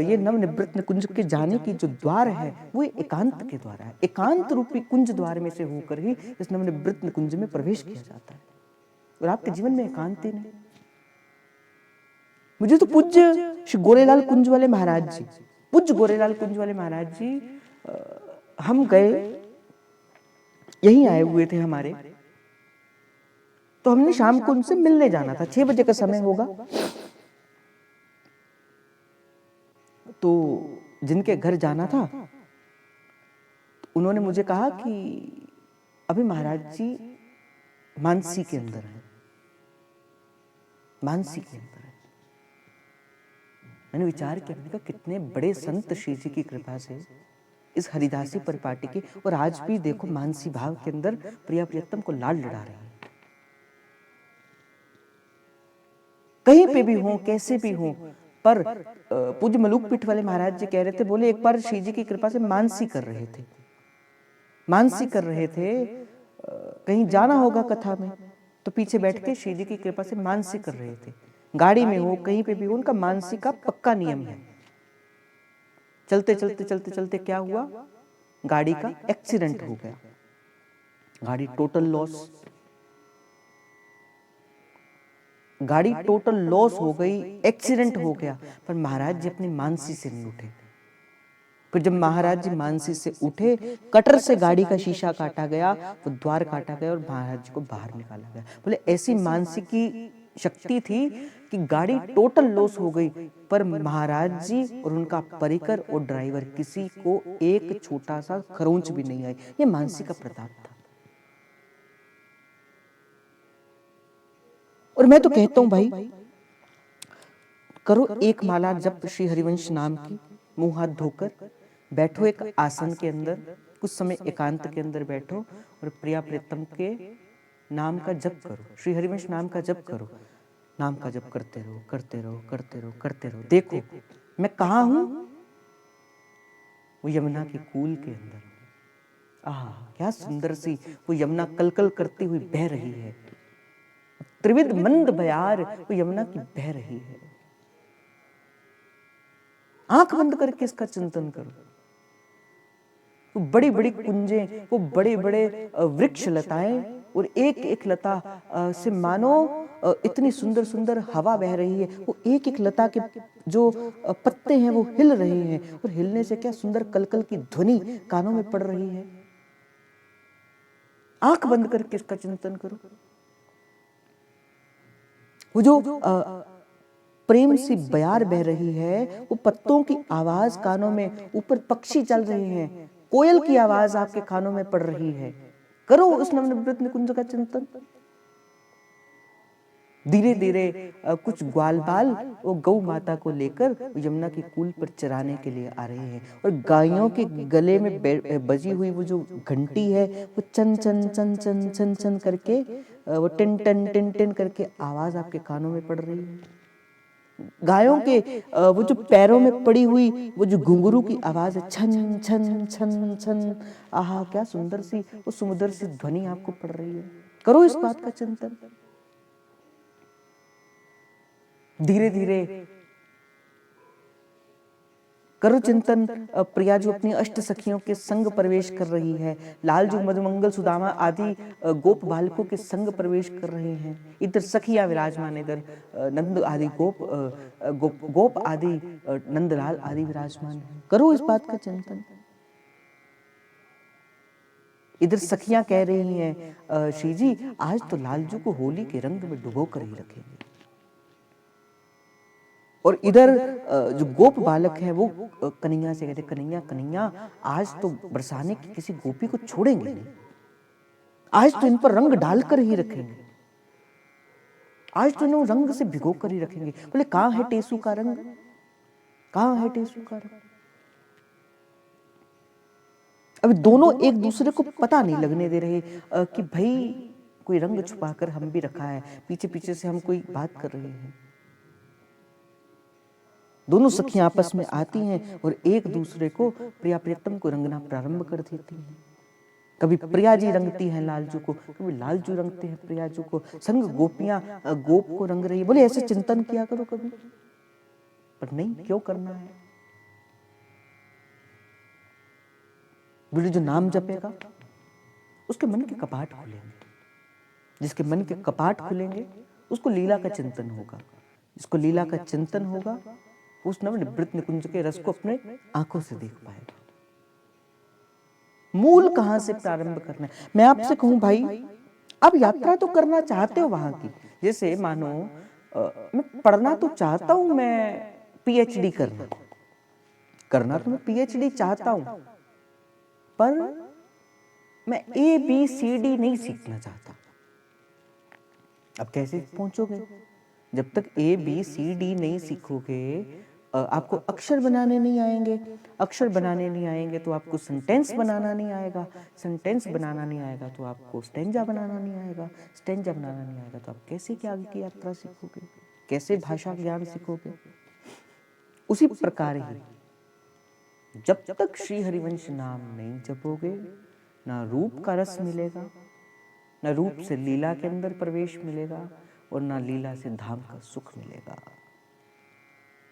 ये नवनिवृत्त निकुंज के जाने की जो द्वार है, वो एकांत के द्वारा है। एकांत रूपी कुंज द्वार में से होकर ही इस नवनिवृत्त निकुंज में प्रवेश किया जाता है। और आपके जीवन में एकांत ही नहीं। मुझे तो पूज्य श्री गोरेलाल कुंज वाले महाराज जी, पूज्य गोरेलाल कुंज वाले महाराज जी, हम गए, यहीं आए हुए थे हमारे, तो हमने शाम को उनसे मिलने जाना था। 6 बजे का समय होगा। तो जिनके घर जाना था, तो उन्होंने मुझे कहा कि अभी महाराज जी मानसी के अंदर है, मानसी के अंदर है। मैंने विचार किया, मैंने कहा कितने बड़े संत श्री जी की कृपा से इस हरिदासी परिपाटी के, और आज भी देखो मानसी भाव के अंदर प्रिया प्रियतम को लाड लड़ा रहे हैं। कहीं पे भी हो, कैसे भी हो, पर पूज्य मलूक पीठ वाले महाराज जी कह रहे थे, बोले एक बार श्री जी की कृपा से मानसी कर रहे थे, मानसी कर रहे थे, कहीं जाना होगा कथा में, तो पीछे बैठ के श्री जी की कृपा से मानसी कर रहे थे। गाड़ी में हो, कहीं पे भी हो, उनका मानसी का पक्का नियम है। चलते चलते चलते चलते क्या हुआ, गाड़ी का एक्सीडेंट हो गया, गाड़ी टोटल लॉस, गाड़ी टोटल लॉस हो गई, एक्सीडेंट हो गया। पर महाराज जी अपनी मानसी से नहीं उठे। फिर जब महाराज जी मानसी से उठे, कटर से गाड़ी का शीशा काटा गया, वो द्वार काटा गया और महाराज जी को बाहर निकाला गया। बोले ऐसी मानसी की शक्ति थी कि गाड़ी टोटल लॉस हो गई, पर महाराज जी और उनका परिकर और ड्राइवर किसी को एक छोटा सा खरोंच भी नहीं आई। ये मानसी का प्रताप था। और मैं तो कहता हूं भाई, करो एक माला जप श्री हरिवंश नाम की, मुंह हाथ धोकर बैठो एक आसन के अंदर, कुछ समय एकांत के अंदर बैठो और प्रिया प्रियतम के नाम का जप करो, श्री हरिवंश नाम का जप करो। नाम का जप करते रहो, करते रहो, करते रहो, करते रहो। देखो मैं कहाँ हूं, वो यमुना के कूल के अंदर। आह क्या सुंदर सी वो यमुना कलकल करती हुई बह रही है, त्रिविध मंद बयार वो यमुना की बह रही है। आंख बंद करके इसका चिंतन करो। वो बड़ी बड़ी कुंजें, वो बड़े बड़े वृक्ष लताएं, और एक एक लता से मानो इतनी सुंदर सुंदर हवा बह रही है। वो एक एक लता के जो पत्ते हैं वो हिल रहे हैं, और हिलने से क्या सुंदर कलकल की ध्वनि कानों में पड़ रही है। आंख बंद करके इसका चिंतन करो। वो जो प्रेम सी बयार बह रही है, वो पत्तों की आवाज कानों में, ऊपर पक्षी चल रहे हैं, कोयल की आवाज आपके कानों में पड़ रही है। करो उस नवनिवृत्त निकुंज का चिंतन। धीरे धीरे कुछ ग्वाल बाल वो गौ माता को लेकर यमुना की कूल पर चराने के लिए आ रहे हैं, और गायों के गले में बजी हुई वो जो घंटी है, वो चन चन चन चन चन चन करके, वो टिन टन करके आवाज आपके कानों में पड़ रही है। गायों के वो जो पैरों में पड़ी हुई वो जो घुंघरू की आवाज है, छन छन छन छन, आहा क्या सुंदर सी वो सुमधुर सी ध्वनि आपको पड़ रही है। करो इस बात का चिंतन। धीरे धीरे करो चिंतन। प्रिया जो अपनी अष्ट सखियों के संग प्रवेश कर रही है, लाल जो मधुमंगल सुदामा आदि गोप बालकों के संग प्रवेश कर रहे हैं, इधर सखियां विराजमान, इधर नंद आदि गोप आदि नंदलाल आदि विराजमान हैं। करो इस बात का चिंतन। इधर सखियां कह रही हैं, श्री जी आज तो लालजू को होली के रंग में डुबो कर ही रखेंगे। और इधर जो गोप बालक है वो कन्हैया से कहते, कन्हैया कन्हैया आज तो बरसाने की किसी गोपी को छोड़ेंगे नहीं, आज तो इन पर रंग डालकर ही रखेंगे, आज तो इन्हें रंग से भिगो कर ही रखेंगे। बोले कहां है टेसू का रंग, कहां है टेसू का रंग। अभी दोनों एक दूसरे को पता नहीं लगने दे रहे कि भाई कोई रंग छुपाकर हम भी रखा है, पीछे पीछे से हम कोई बात कर रहे हैं। दोनों सखियां आपस में आती हैं और एक दूसरे को प्रिया प्रियतम को रंगना प्रारंभ कर देती हैं। कभी प्रिया जी रंगती हैं लालजू को, कभी लालजू रंगते हैं प्रिया जी को, संग गोपियां गोप को रंग रही है। बोले ऐसे चिंतन किया करो कभी, पर नहीं, क्यों करना है। बोले जो नाम जपेगा उसके मन के कपाट खुलेंगे, जिसके मन के कपाट खुलेंगे उसको लीला का चिंतन होगा, जिसको लीला का चिंतन होगा उस नवनिवृत्त निकुंज के रस को अपने आंखों से देख पाएगा। मूल कहां से प्रारंभ करना है। मैं आपसे कहूं भाई, अब यात्रा तो करना चाहते हो वहां की, जैसे मानो मैं पढ़ना तो चाहता हूं, मैं पीएचडी करना तो मैं पीएचडी चाहता हूं, पर मैं ABCD नहीं सीखना चाहता। अब कैसे पहुंचोगे, जब तक ABCD नहीं सीखोगे आपको अक्षर बनाने नहीं आएंगे, अक्षर बनाने नहीं आएंगे तो आपको सेंटेंस बनाना नहीं आएगा, सेंटेंस बनाना नहीं आएगा तो आपको स्टेंजा बनाना नहीं आएगा, स्टेंजा बनाना नहीं आएगा तो आप कैसे क्या आगे की यात्रा सीखोगे, कैसे भाषा ज्ञान सीखोगे। उसी प्रकार ही जब तक श्री हरिवंश नाम नहीं जपोगे, ना रूप का रस मिलेगा, ना रूप से लीला के अंदर प्रवेश मिलेगा, और ना लीला से धाम का सुख मिलेगा।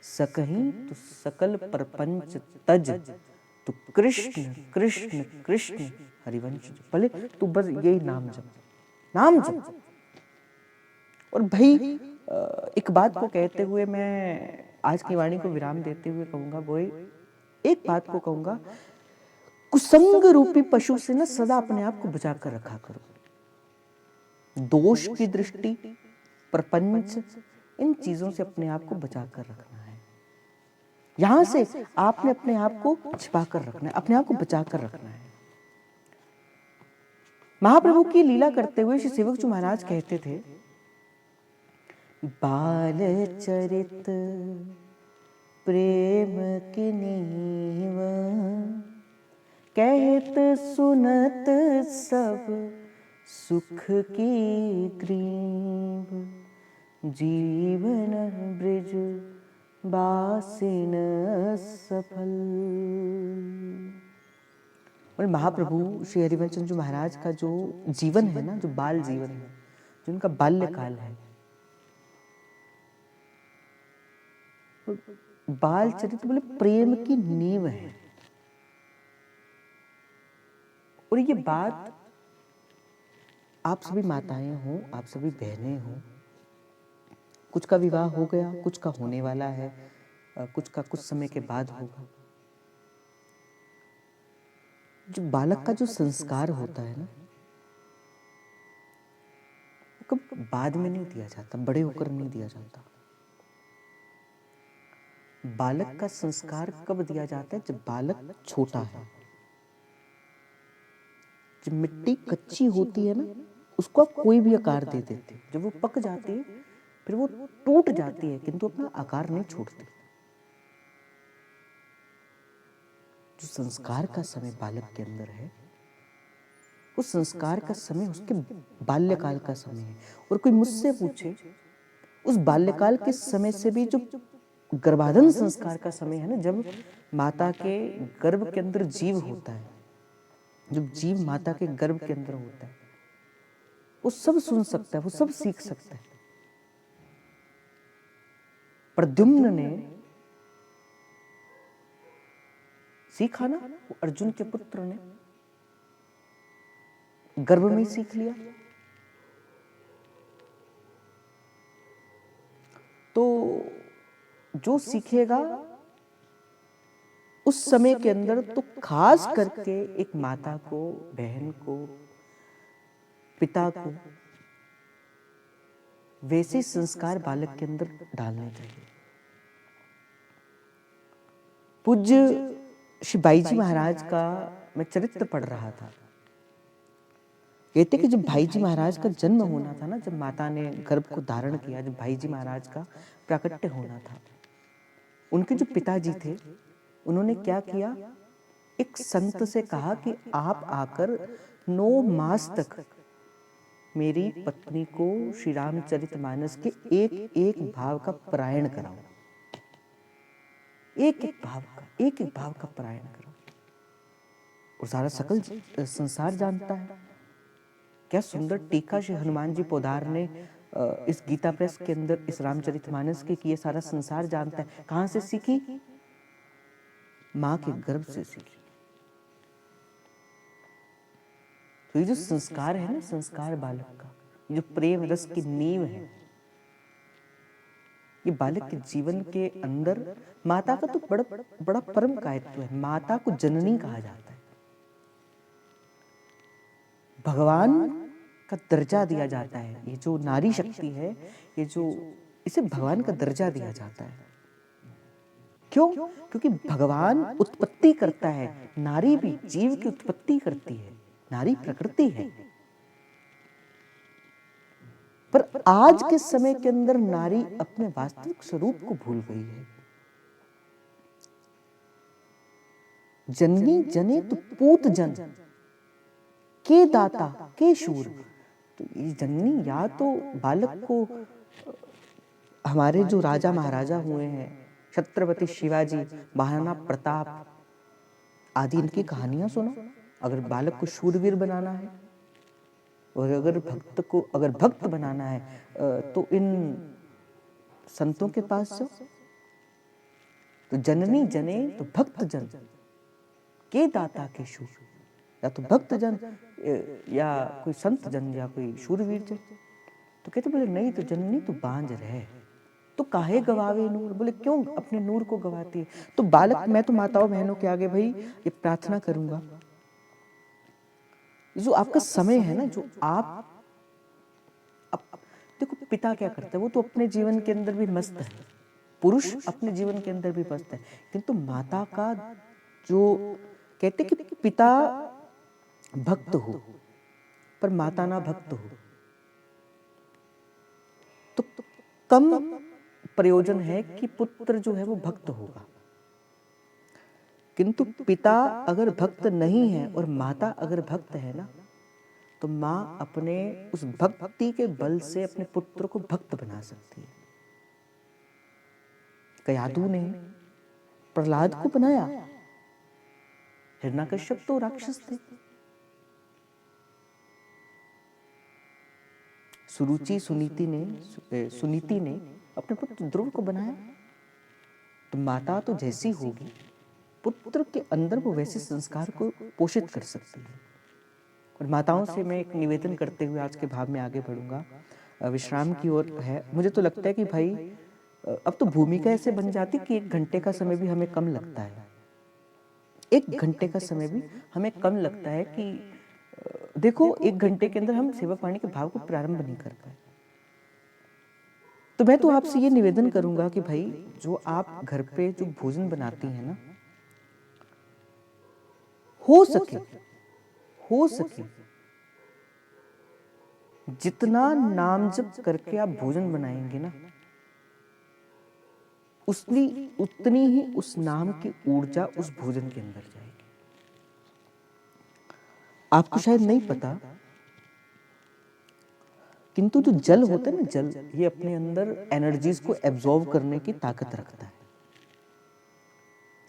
सकहीं तो सकल परपंच तज, तो कृष्ण कृष्ण कृष्ण हरिवंश। भले तू बस यही नाम जप, नाम जप। और भाई एक बात को कहते हुए मैं आज की वाणी को विराम देते हुए कहूंगा, बोए एक बात को कहूंगा, कुसंग रूपी पशु से ना सदा अपने आप को बचा कर रखा करो। दोष की दृष्टि, प्रपंच, इन चीजों से अपने आप को बचा कर रखना है। यहां से आपने अपने आप को छिपा कर रखना है, अपने आप को बचा कर रखना है। महाप्रभु की लीला करते हुए श्री सेवक जी महाराज कहते थे, बाल चरित प्रेम की नीव, कहत सुनत सब सुख की ग्रीव, जीवन ब्रिज बासिन सफल। और महाप्रभु श्री हरिवंश जी महाराज का जो जीवन है ना, जो बाल जीवन है, जो उनका बाल्यकाल है, बाल चरित्र बोले प्रेम की नींव है। और ये बात आप सभी माताएं हो, आप सभी बहनें हो, कुछ का विवाह हो गया, कुछ का होने वाला है, कुछ का कुछ समय के बाद होगा। जो बालक का जो संस्कार होता है ना, कब बाद में नहीं दिया जाता, बड़े होकर नहीं दिया जाता। बालक का संस्कार कब दिया जाता है, जब बालक छोटा है। जब मिट्टी कच्ची होती है ना, उसको आप कोई भी आकार दे देते हो, जब वो पक जाती है फिर वो टूट जाती है, किंतु अपना आकार नहीं छोड़ती। जो संस्कार का समय बालक के अंदर है, उस संस्कार का समय उसके बाल्यकाल का समय है। और कोई मुझसे पूछे उस बाल्यकाल के समय से भी जो गर्भाधान संस्कार का समय है ना, जब माता के गर्भ के अंदर जीव होता है, जब जीव माता के गर्भ के अंदर होता है, वो सब सुन सकता है, वो सब सीख सकता है। प्रद्युम्न ने सीखा ना, वो अर्जुन के पुत्र ने गर्भ में ही सीख लिया। तो जो सीखेगा उस समय के अंदर, तो खास करके एक माता को, बहन को, पिता को वैसे संस्कार बालक के अंदर डालने चाहिए। पूज्य श्री बाईजी महाराज का मैं चरित्र पढ़ रहा था। कहते कि जब भाईजी महाराज का जन्म होना था ना, जब माता ने गर्भ को धारण किया, जब भाईजी महाराज का प्राकट्य होना था, उनके जो पिताजी थे, उन्होंने क्या किया, एक संत से कहा कि आप आकर 9 मास तक मेरी पत्नी को श्री रामचरितमानस के एक एक भाव का पारायण कराओ, एक एक भाव का पारायण कराओ। और सारा सकल संसार जानता है। क्या सुंदर टीका श्री हनुमान जी पोदार ने इस गीता प्रेस के अंदर इस रामचरितमानस के किए, सारा संसार जानता है। कहां से सीखी? मां के गर्भ से सीखी। तो ये जो संस्कार है ना, संस्कार बालक का, ये जो प्रेम रस की नींव है, ये बालक के जीवन के अंदर माता का तो बड़ा बड़ा परम कायत्व है। माता को जननी कहा जाता है, भगवान का दर्जा दिया जाता है। ये जो नारी शक्ति है, ये जो, इसे भगवान का दर्जा दिया जाता है। क्यों? क्योंकि भगवान उत्पत्ति करता है, नारी भी जीव की उत्पत्ति करती है, नारी प्रकृति है। पर आज के समय के अंदर नारी अपने वास्तविक स्वरूप को भूल गई है। जननी जने तो पूत जन के दाता के शूर। तो ये जननी या तो बालक को, हमारे जो राजा महाराजा हुए हैं, छत्रपति शिवाजी, महाराणा प्रताप आदि, इनकी कहानियां सुनो। अगर बालक को शूरवीर बनाना है और अगर भक्त बनाना है तो इन संतों के पास जाओ। तो जननी जने तो भक्त जन के दाता के शूर, या तो भक्त जन या कोई संत जन या कोई शूरवीर जन। तो कहते बोले नहीं, तो जननी तो बांझ रहे, तो काहे गवावे नूर। बोले क्यों अपने नूर को गवाती है? तो बालक, मैं तो माताओं बहनों के आगे भाई ये प्रार्थना करूंगा, जो आपका समय है ना, जो आप देखो पिता क्या करता है, वो तो अपने जीवन के अंदर भी मस्त है, पुरुष अपने जीवन के अंदर भी मस्त है, किंतु माता का जो कहते कि पिता भक्त हो पर माता ना भक्त हो, तो कम प्रयोजन है कि पुत्र जो है वो भक्त होगा। किंतु पिता अगर भक्त नहीं है और माता अगर भक्त है ना, तो माँ अपने उस भक्ति के बल से अपने पुत्र को भक्त बना सकती है। कयादू ने प्रहलाद को बनाया, हिरण्यकश्यप तो राक्षस थे, सुरुचि सुनीति ने अपने पुत्र ध्रुव को बनाया। तो माता तो जैसी होगी, पुत्र के अंदर वो वैसे संस्कार को पोषित कर सकती है। और माताओं से मैं एक निवेदन करते हुए आज के भाव में आगे बढ़ूंगा, विश्राम की ओर है। मुझे तो लगता है कि भाई अब तो भूमिका ऐसे बन जाती कि 1 घंटे का समय भी हमें कम लगता है, 1 घंटे का समय भी हमें कम लगता है कि देखो 1 घंटे के अंदर हम सेवक वाणी के भाव को प्रारंभ नहीं कर पाए। तो मैं तो आपसे ये निवेदन करूंगा कि भाई जो आप घर पे जो भोजन बनाती हैं ना, हो सके जितना नाम जप करके आप भोजन बनाएंगे ना, उतनी ही उस नाम की ऊर्जा उस भोजन के अंदर जाएगी। आपको शायद नहीं पता किंतु जो जल होता है ना, जल ये अपने अंदर एनर्जीज को एब्जॉर्व करने की ताकत रखता है।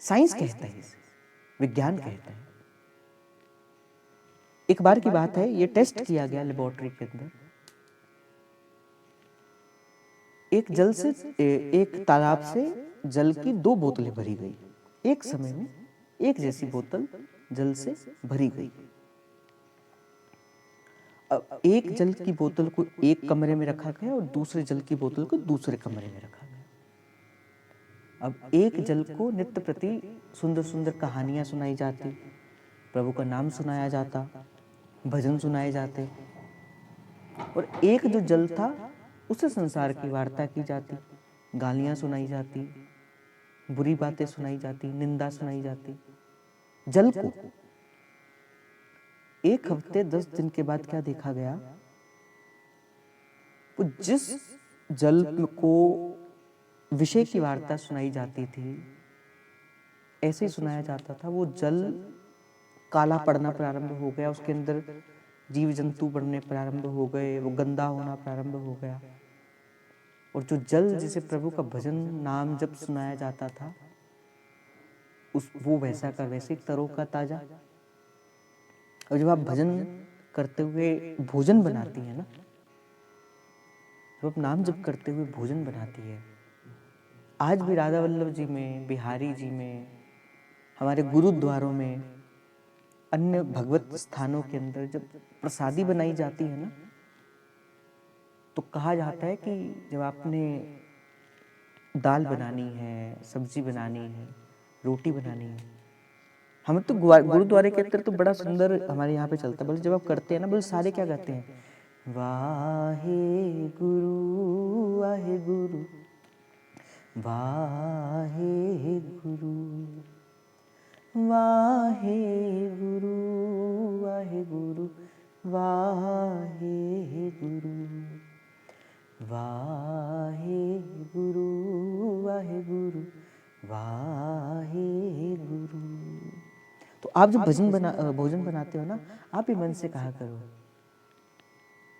साइंस कहता है इसे, विज्ञान कहता है। एक बार की बात है, ये टेस्ट किया गया लेबोरेटरी के अंदर। एक तालाब से जल की 2 बोतलें भरी गई, एक समय में एक जैसी बोतल जल से भरी गई। अब एक जल की बोतल को एक कमरे में रखा गया और दूसरे जल की बोतल को दूसरे कमरे में रखा गया। अब एक जल को नित्य प्रति सुंदर सुंदर कहानियां सुनाई जाती, प्रभु का नाम सुनाया जाता, भजन सुनाए जाते, और एक जो जल था उसे संसार की वार्ता की जाती, गालियां सुनाई जाती, बुरी बातें सुनाई जाती, निंदा सुनाई जाती। जल को 1 हफ्ते 10 दिन के बाद क्या देखा गया, वो जिस जल को विषय की वार्ता सुनाई जाती थी, ऐसे ही सुनाया जाता था, वो जल काला पड़ना प्रारंभ हो गया, उसके अंदर जीव जंतु बढ़ने प्रारंभ हो गए, वो गंदा होना प्रारंभ हो गया। और जो जल जिसे प्रभु का भजन नाम जब सुनाया जाता था, वो वैसा का वैसे तरो का ताजा। और जब आप भजन करते हुए भोजन बनाती है ना, जब आप नाम जप करते हुए भोजन बनाती है, आज भी राधा वल्लभ जी में, बिहारी जी में, हमारे गुरुद्वारों में, अन्य भगवत स्थानों के अंदर जब प्रसादी बनाई जाती है ना, तो कहा जाता है कि जब आपने दाल बनानी है, सब्जी बनानी है, रोटी बनानी है, हम तो गुरुद्वारे के अंदर तो बड़ा सुंदर हमारे यहाँ पे चलता है, बोले जब आप करते हैं ना, बोले सारे क्या कहते हैं, वाहे गुरु वाहे गुरु वाहे गुरु वाहे गुरु वाहे गुरु वाहे गुरु वाहे गुरु वाहे गुरु वाहे गुरु। तो आप जब भोजन बनाते हो ना, आप भी मन से कहा करो,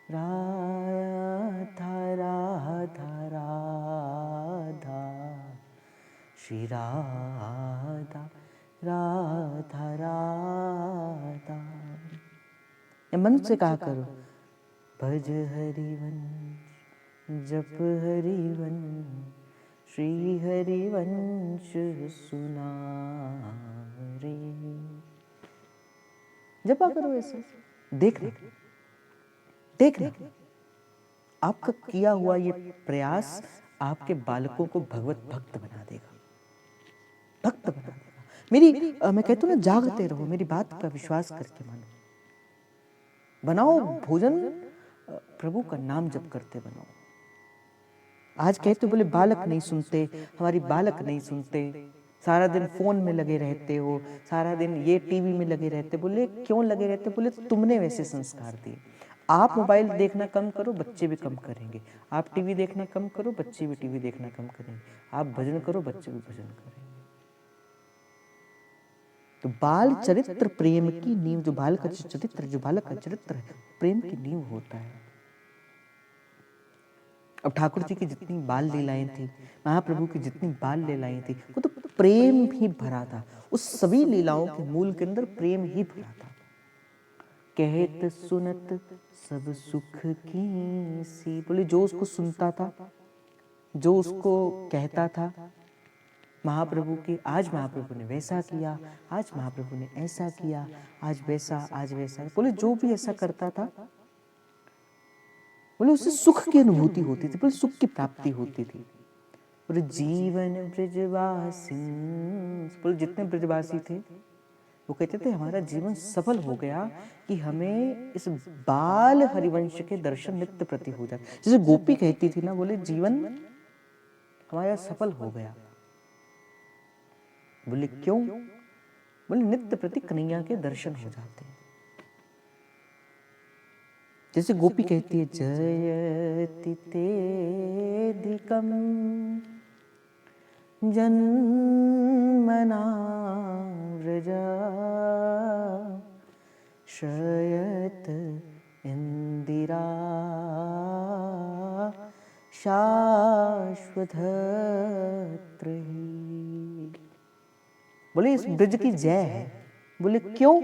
राधा राधा राधा श्री राधा राधा राधा, या मन से कहा करो, भज हरिवंश जप हरिवंश श्री हरिवंश सुना रे। जपा करो ऐसे, देखना देखना आपका किया हुआ ये प्रयास आपके बालकों को भगवत भक्त बना देगा, भक्त बना देगा। मैं कहता हूँ ना, जागते रहो, मेरी बात पर विश्वास करके मानो, बनाओ भोजन प्रभु का नाम जप करते बनाओ। आज कहते बोले बालक नहीं सुनते, हमारी बालक नहीं सुनते, सारा दिन फोन में लगे रहते हो, सारा दिन ये टीवी में लगे रहते। बोले क्यों लगे रहते, बोले तुमने वैसे संस्कार दिए। आप मोबाइल देखना कम करो, बच्चे भी कम करेंगे। आप टीवी देखना कम करो, बच्चे भी टीवी देखना कम करेंगे। आप भजन करो, बच्चे भी भजन करेंगे। तो बाल चरित्र प्रेम की नींव, जो बाल का चरित्र, जो बालक का चरित्र है, प्रेम की नींव होता है। अब ठाकुर जी की जितनी बाल लीलाएं थी, महाप्रभु की जितनी बाल लीलाएं थी, वो तो प्रेम ही भरा था। उस सभी लीलाओं के मूल के अंदर प्रेम ही भरा था। कहत सुनत सब सुख की सी, बोले जो उसको सुनता था, जो उसको कहता था महाप्रभु की, आज महाप्रभु ने वैसा किया, आज महाप्रभु ने ऐसा किया, आज वैसा, आज वैसा, बोले जो भी ऐसा करता था, बोले उससे सुख की अनुभूति होती थी, बोले सुख की प्राप्ति होती थी। बोले जीवन ब्रजवासी, बोले जितने ब्रजवासी थे वो कहते थे हमारा जीवन सफल हो गया कि हमें इस बाल हरिवंश के दर्शन नित्य प्रति हो जाए। जैसे गोपी कहती थी ना, बोले जीवन हमारा सफल हो गया। बोले क्यों, बोले नित्य प्रति कन्हैया के दर्शन हो जाते हैं। जैसे गोपी कहती है, जयति तेधिकम जन्मना व्रजा शयत इंदिरा शाश्वतत्रयी। बोले इस ब्रिज की जय है। बोले क्यों?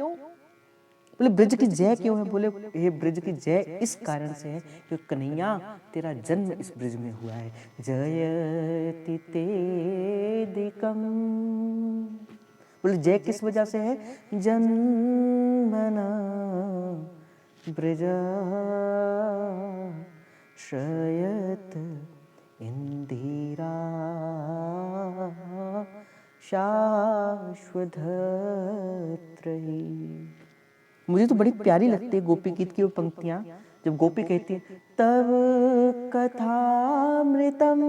बोले ब्रिज की जय क्यों है? बोले हे ब्रिज की जय इस कारण से है कि कन्हैया तेरा जन्म इस ब्रिज में हुआ है। जयति तेदिकम। बोले जय किस वजह से है? जन्मना ब्रजा शयत इंदिरा शाश्वतत्रयी। मुझे तो बड़ी प्यारी लगती है गोपी गीत की वो पंक्तियां, जब गोपी कहती है तव कथामृतम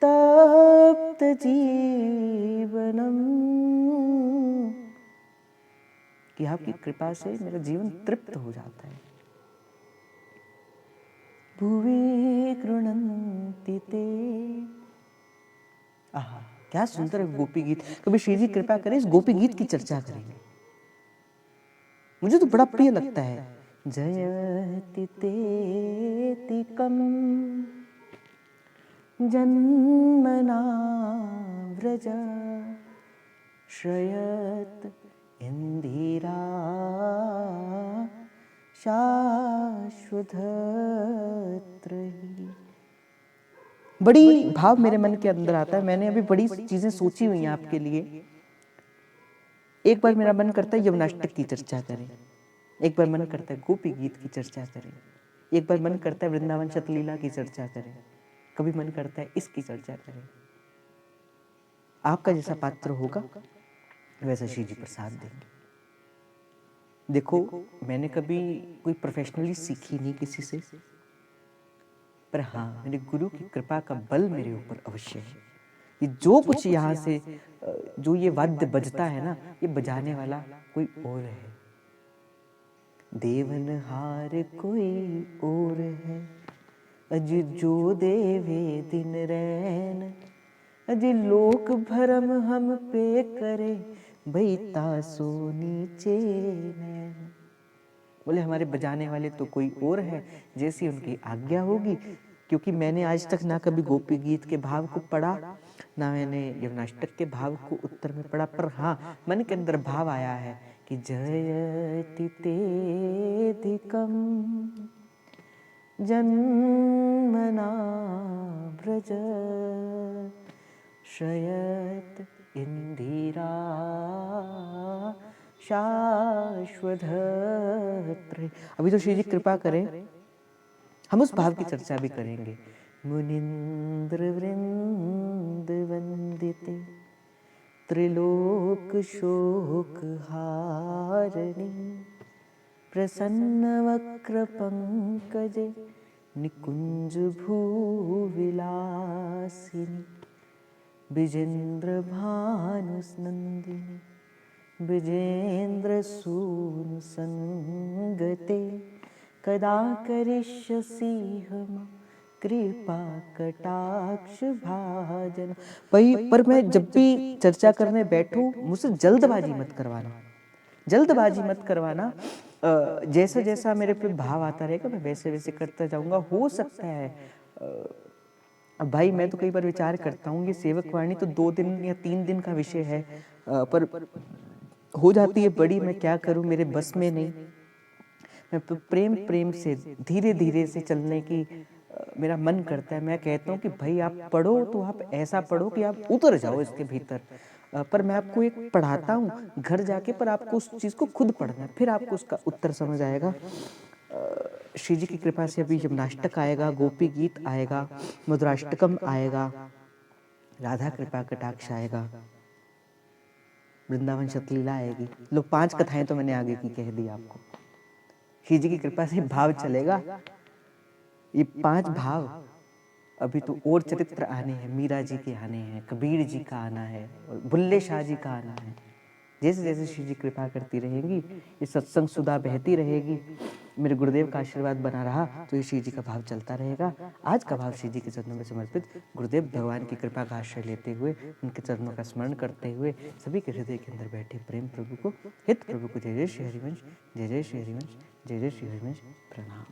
तप्त जीवनम, कि आपकी कृपा से मेरा जीवन तृप्त हो जाता है। भुवि गृह्णन्ति ते। आहा, क्या सुंदर है गोपी गीत। कभी श्री जी कृपा करें इस गोपी गीत की चर्चा करेंगे, मुझे तो बड़ा प्रिय लगता है। जयति तेतिकम जन्मना व्रज श्रयत इंदिरा शाश्वतत्रयी। बड़ी भाव मेरे मन के अंदर आता है। मैंने अभी बड़ी चीजें सोची हुई हैं आपके लिए। एक बार मेरा मन करता है यमुनाष्टक की चर्चा करें, एक बार मन करता है गोपी गीत की चर्चा करें, एक बार मन करता है वृंदावन शतलीला की चर्चा करें, कभी मन करता है इसकी चर्चा करें। आपका जैसा पात्र होगा वैसा श्री जी प्रसाद देंगे। देखो, मैंने कभी कोई प्रोफेशनली सीखी नहीं किसी से, पर हाँ मेरे गुरु की कृपा का बल मेरे ऊपर अवश्य है। ये जो कुछ यहाँ से जो ये वाद्य बजता है ना, ये बजाने वाला कोई और है। देवनहार कोई और है, अज जो देवे दिन रैन, अज लोक भरम हम पे करे, भई तासो नीचे नैन। बोले हमारे बजाने वाले तो कोई और है, जैसी उनकी आज्ञा होगी। क्योंकि मैंने आज तक ना कभी गोपी गीत के भाव को पढ़ा, ना मैंने यमुनाष्टक के भाव को उत्तर में पढ़ा, पर हाँ मन के अंदर भाव आया है कि जयति तेदिकम जन्मना व्रज श्रयत इंदिरा शाश्वतत्रयी। अभी तो श्री जी कृपा करें, हम उस भाव की चर्चा भी करेंगे। मुनिंद्र वृंद वंदिते त्रिलोक शोक हारिणी, प्रसन्न वक्र पंकजे निकुंज भूविलासिनी, विजेंद्र भानुनंदिनी विजेंद्र सूनु संगते, कदा करिष्यसि हम कृपा कटाक्ष भाजन। पर मैं जब भी चर्चा करने बैठूं मुझसे जल्दबाजी मत करवाना, जल्दबाजी मत करवाना। जैसा जैसा मेरे पे भाव आता रहेगा मैं वैसे वैसे करता जाऊंगा। हो सकता है भाई, मैं तो कई बार विचार करता हूँ ये सेवक वाणी तो 2 दिन या 3 दिन का विषय है, पर हो जाती है बड़ी। मैं क्या करूँ, मेरे बस में नहीं। मैं प्रेम प्रेम से धीरे धीरे से चलने की मेरा मन करता है। मैं कहता हूँ कि भाई आप पढ़ो तो आप ऐसा पढ़ो कि आप उतर जाओ इसके भीतर। पर मैं आपको एक पढ़ाता हूँ घर जाके, पर आपको उस चीज़ को खुद पढ़ना है, फिर आपको उसका उत्तर समझ आएगा। श्री जी की कृपा से अभी यमुनाष्टक आएगा, गोपी गीत आएगा, मधुराष्टकम आएगा, राधा कृपा कटाक्ष आएगा, वृंदावन शतलीला आएगी। लो 5 कथाएं तो मैंने आगे की कह दी आपको। श्री जी की कृपा से भाव चलेगा। ये 5 भाव अभी तो और चरित्र आने हैं, मीरा जी के आने हैं, कबीर जी का आना है, और बुल्ले शाह जी का आना है। जैसे जैसे श्री जी कृपा करती रहेंगी, ये सत्संग सुधा बहती रहेगी, मेरे गुरुदेव का आशीर्वाद बना रहा तो ये श्री जी का भाव चलता रहेगा। आज का भाव श्री जी के चरणों में समर्पित, गुरुदेव भगवान की कृपा का आश्रय लेते हुए, उनके चरणों का स्मरण करते हुए, सभी के हृदय के अंदर बैठे प्रेम प्रभु को, हित प्रभु को जय जय श्री हरिवंश, जय जय श्री हरिवंश, जय जय श्री हरिवंश। प्रणाम।